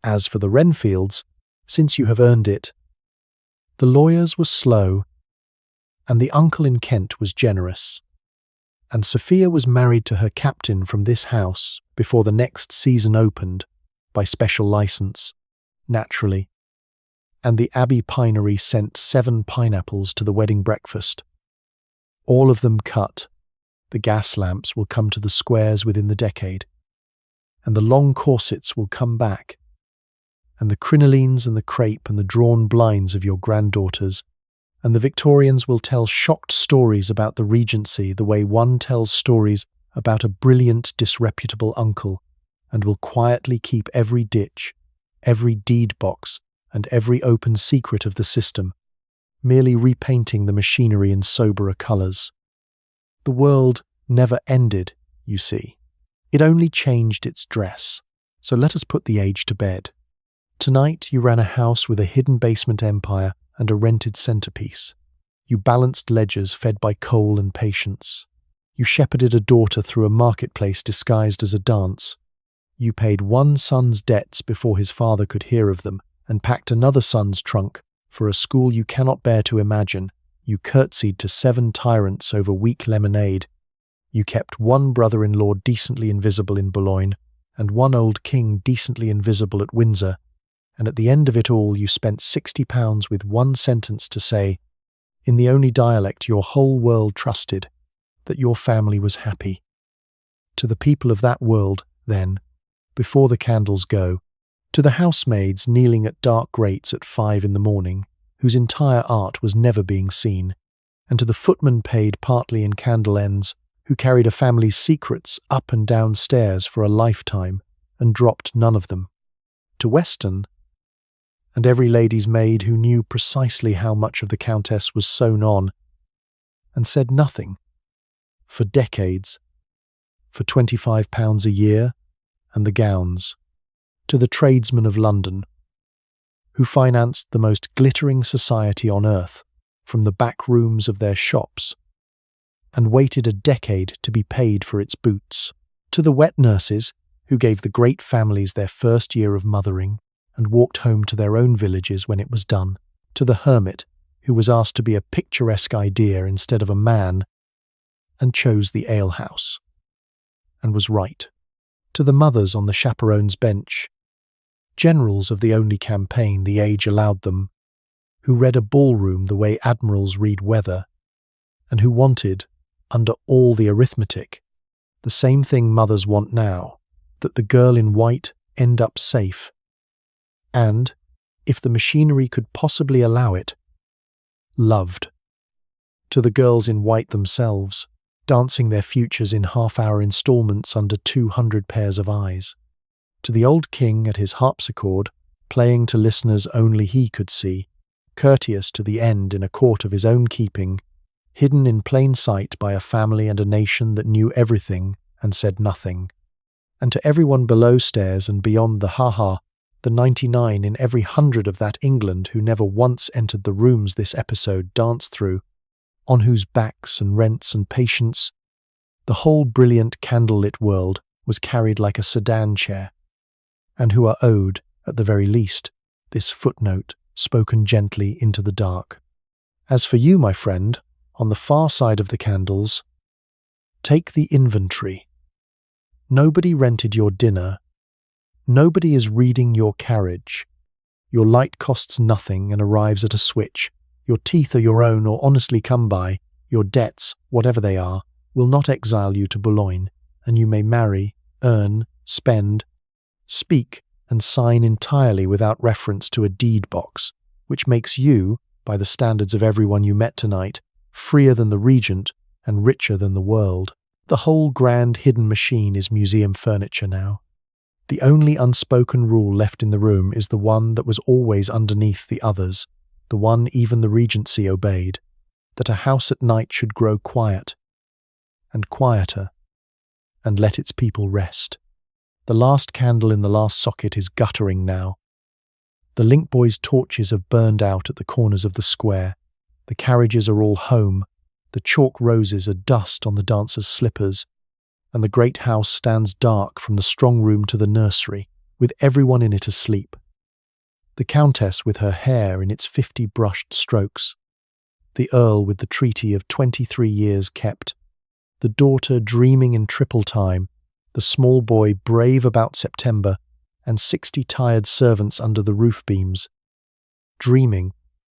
As for the Renfields, since you have earned it, the lawyers were slow, and the uncle in Kent was generous, and Sophia was married to her captain from this house before the next season opened, by special license, naturally, and the Abbey Pinery sent 7 pineapples to the wedding breakfast. All of them cut. The gas lamps will come to the squares within the decade, and the long corsets will come back, and the crinolines and the crepe and the drawn blinds of your granddaughters, and the Victorians will tell shocked stories about the Regency the way one tells stories about a brilliant, disreputable uncle, and will quietly keep every ditch, every deed box, and every open secret of the system, merely repainting the machinery in soberer colours. The world never ended, you see. It only changed its dress. So let us put the age to bed. Tonight you ran a house with a hidden basement empire and a rented centrepiece. You balanced ledgers fed by coal and patience. You shepherded a daughter through a marketplace disguised as a dance. You paid one son's debts before his father could hear of them, and packed another son's trunk for a school you cannot bear to imagine. You curtsied to 7 tyrants over weak lemonade. You kept one brother-in-law decently invisible in Boulogne, and one old king decently invisible at Windsor, and at the end of it all you spent £60 with one sentence to say, in the only dialect your whole world trusted, that your family was happy. To the people of that world, then, before the candles go, to the housemaids kneeling at dark grates at 5 in the morning, whose entire art was never being seen, and to the footmen paid partly in candle ends, who carried a family's secrets up and down stairs for a lifetime, and dropped none of them, to Weston, and every lady's maid who knew precisely how much of the Countess was sewn on, and said nothing, for decades, for £25 a year, and the gowns, to the tradesmen of London, who financed the most glittering society on earth from the back rooms of their shops, and waited a decade to be paid for its boots, to the wet nurses who gave the great families their first year of mothering and walked home to their own villages when it was done, to the hermit who was asked to be a picturesque idea instead of a man and chose the alehouse, and was right, to the mothers on the chaperone's bench, generals of the only campaign the age allowed them, who read a ballroom the way admirals read weather, and who wanted, under all the arithmetic, the same thing mothers want now, that the girl in white end up safe, and, if the machinery could possibly allow it, loved. To the girls in white themselves, dancing their futures in half-hour installments under 200 pairs of eyes. To the old king at his harpsichord, playing to listeners only he could see, courteous to the end in a court of his own keeping, hidden in plain sight by a family and a nation that knew everything and said nothing. And to everyone below stairs and beyond the ha-ha, the 99 in every 100 of that England who never once entered the rooms this episode danced through, on whose backs and rents and patience the whole brilliant candle-lit world was carried like a sedan chair, and who are owed, at the very least, this footnote spoken gently into the dark. As for you, my friend, on the far side of the candles, take the inventory. Nobody rented your dinner. Nobody is reading your carriage. Your light costs nothing and arrives at a switch. Your teeth are your own or honestly come by. Your debts, whatever they are, will not exile you to Boulogne, and you may marry, earn, spend, speak, and sign entirely without reference to a deed box, which makes you, by the standards of everyone you met tonight, freer than the regent and richer than the world. The whole grand hidden machine is museum furniture now. The only unspoken rule left in the room is the one that was always underneath the others, the one even the Regency obeyed, that a house at night should grow quiet and quieter and let its people rest. The last candle in the last socket is guttering now. The link boys' torches have burned out at the corners of the square. The carriages are all home. The chalk roses are dust on the dancers' slippers, and the great house stands dark from the strong room to the nursery, with everyone in it asleep. The countess with her hair in its 50 brushed strokes, the earl with the treaty of 23 years kept, the daughter dreaming in triple time, the small boy brave about September, and 60 tired servants under the roof beams, dreaming,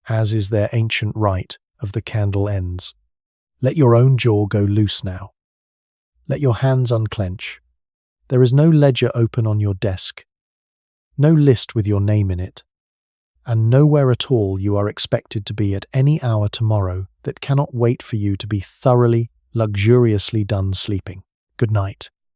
as is their ancient right, of the candle ends. Let your own jaw go loose now. Let your hands unclench. There is no ledger open on your desk, no list with your name in it, and nowhere at all you are expected to be at any hour tomorrow that cannot wait for you to be thoroughly, luxuriously done sleeping. Good night.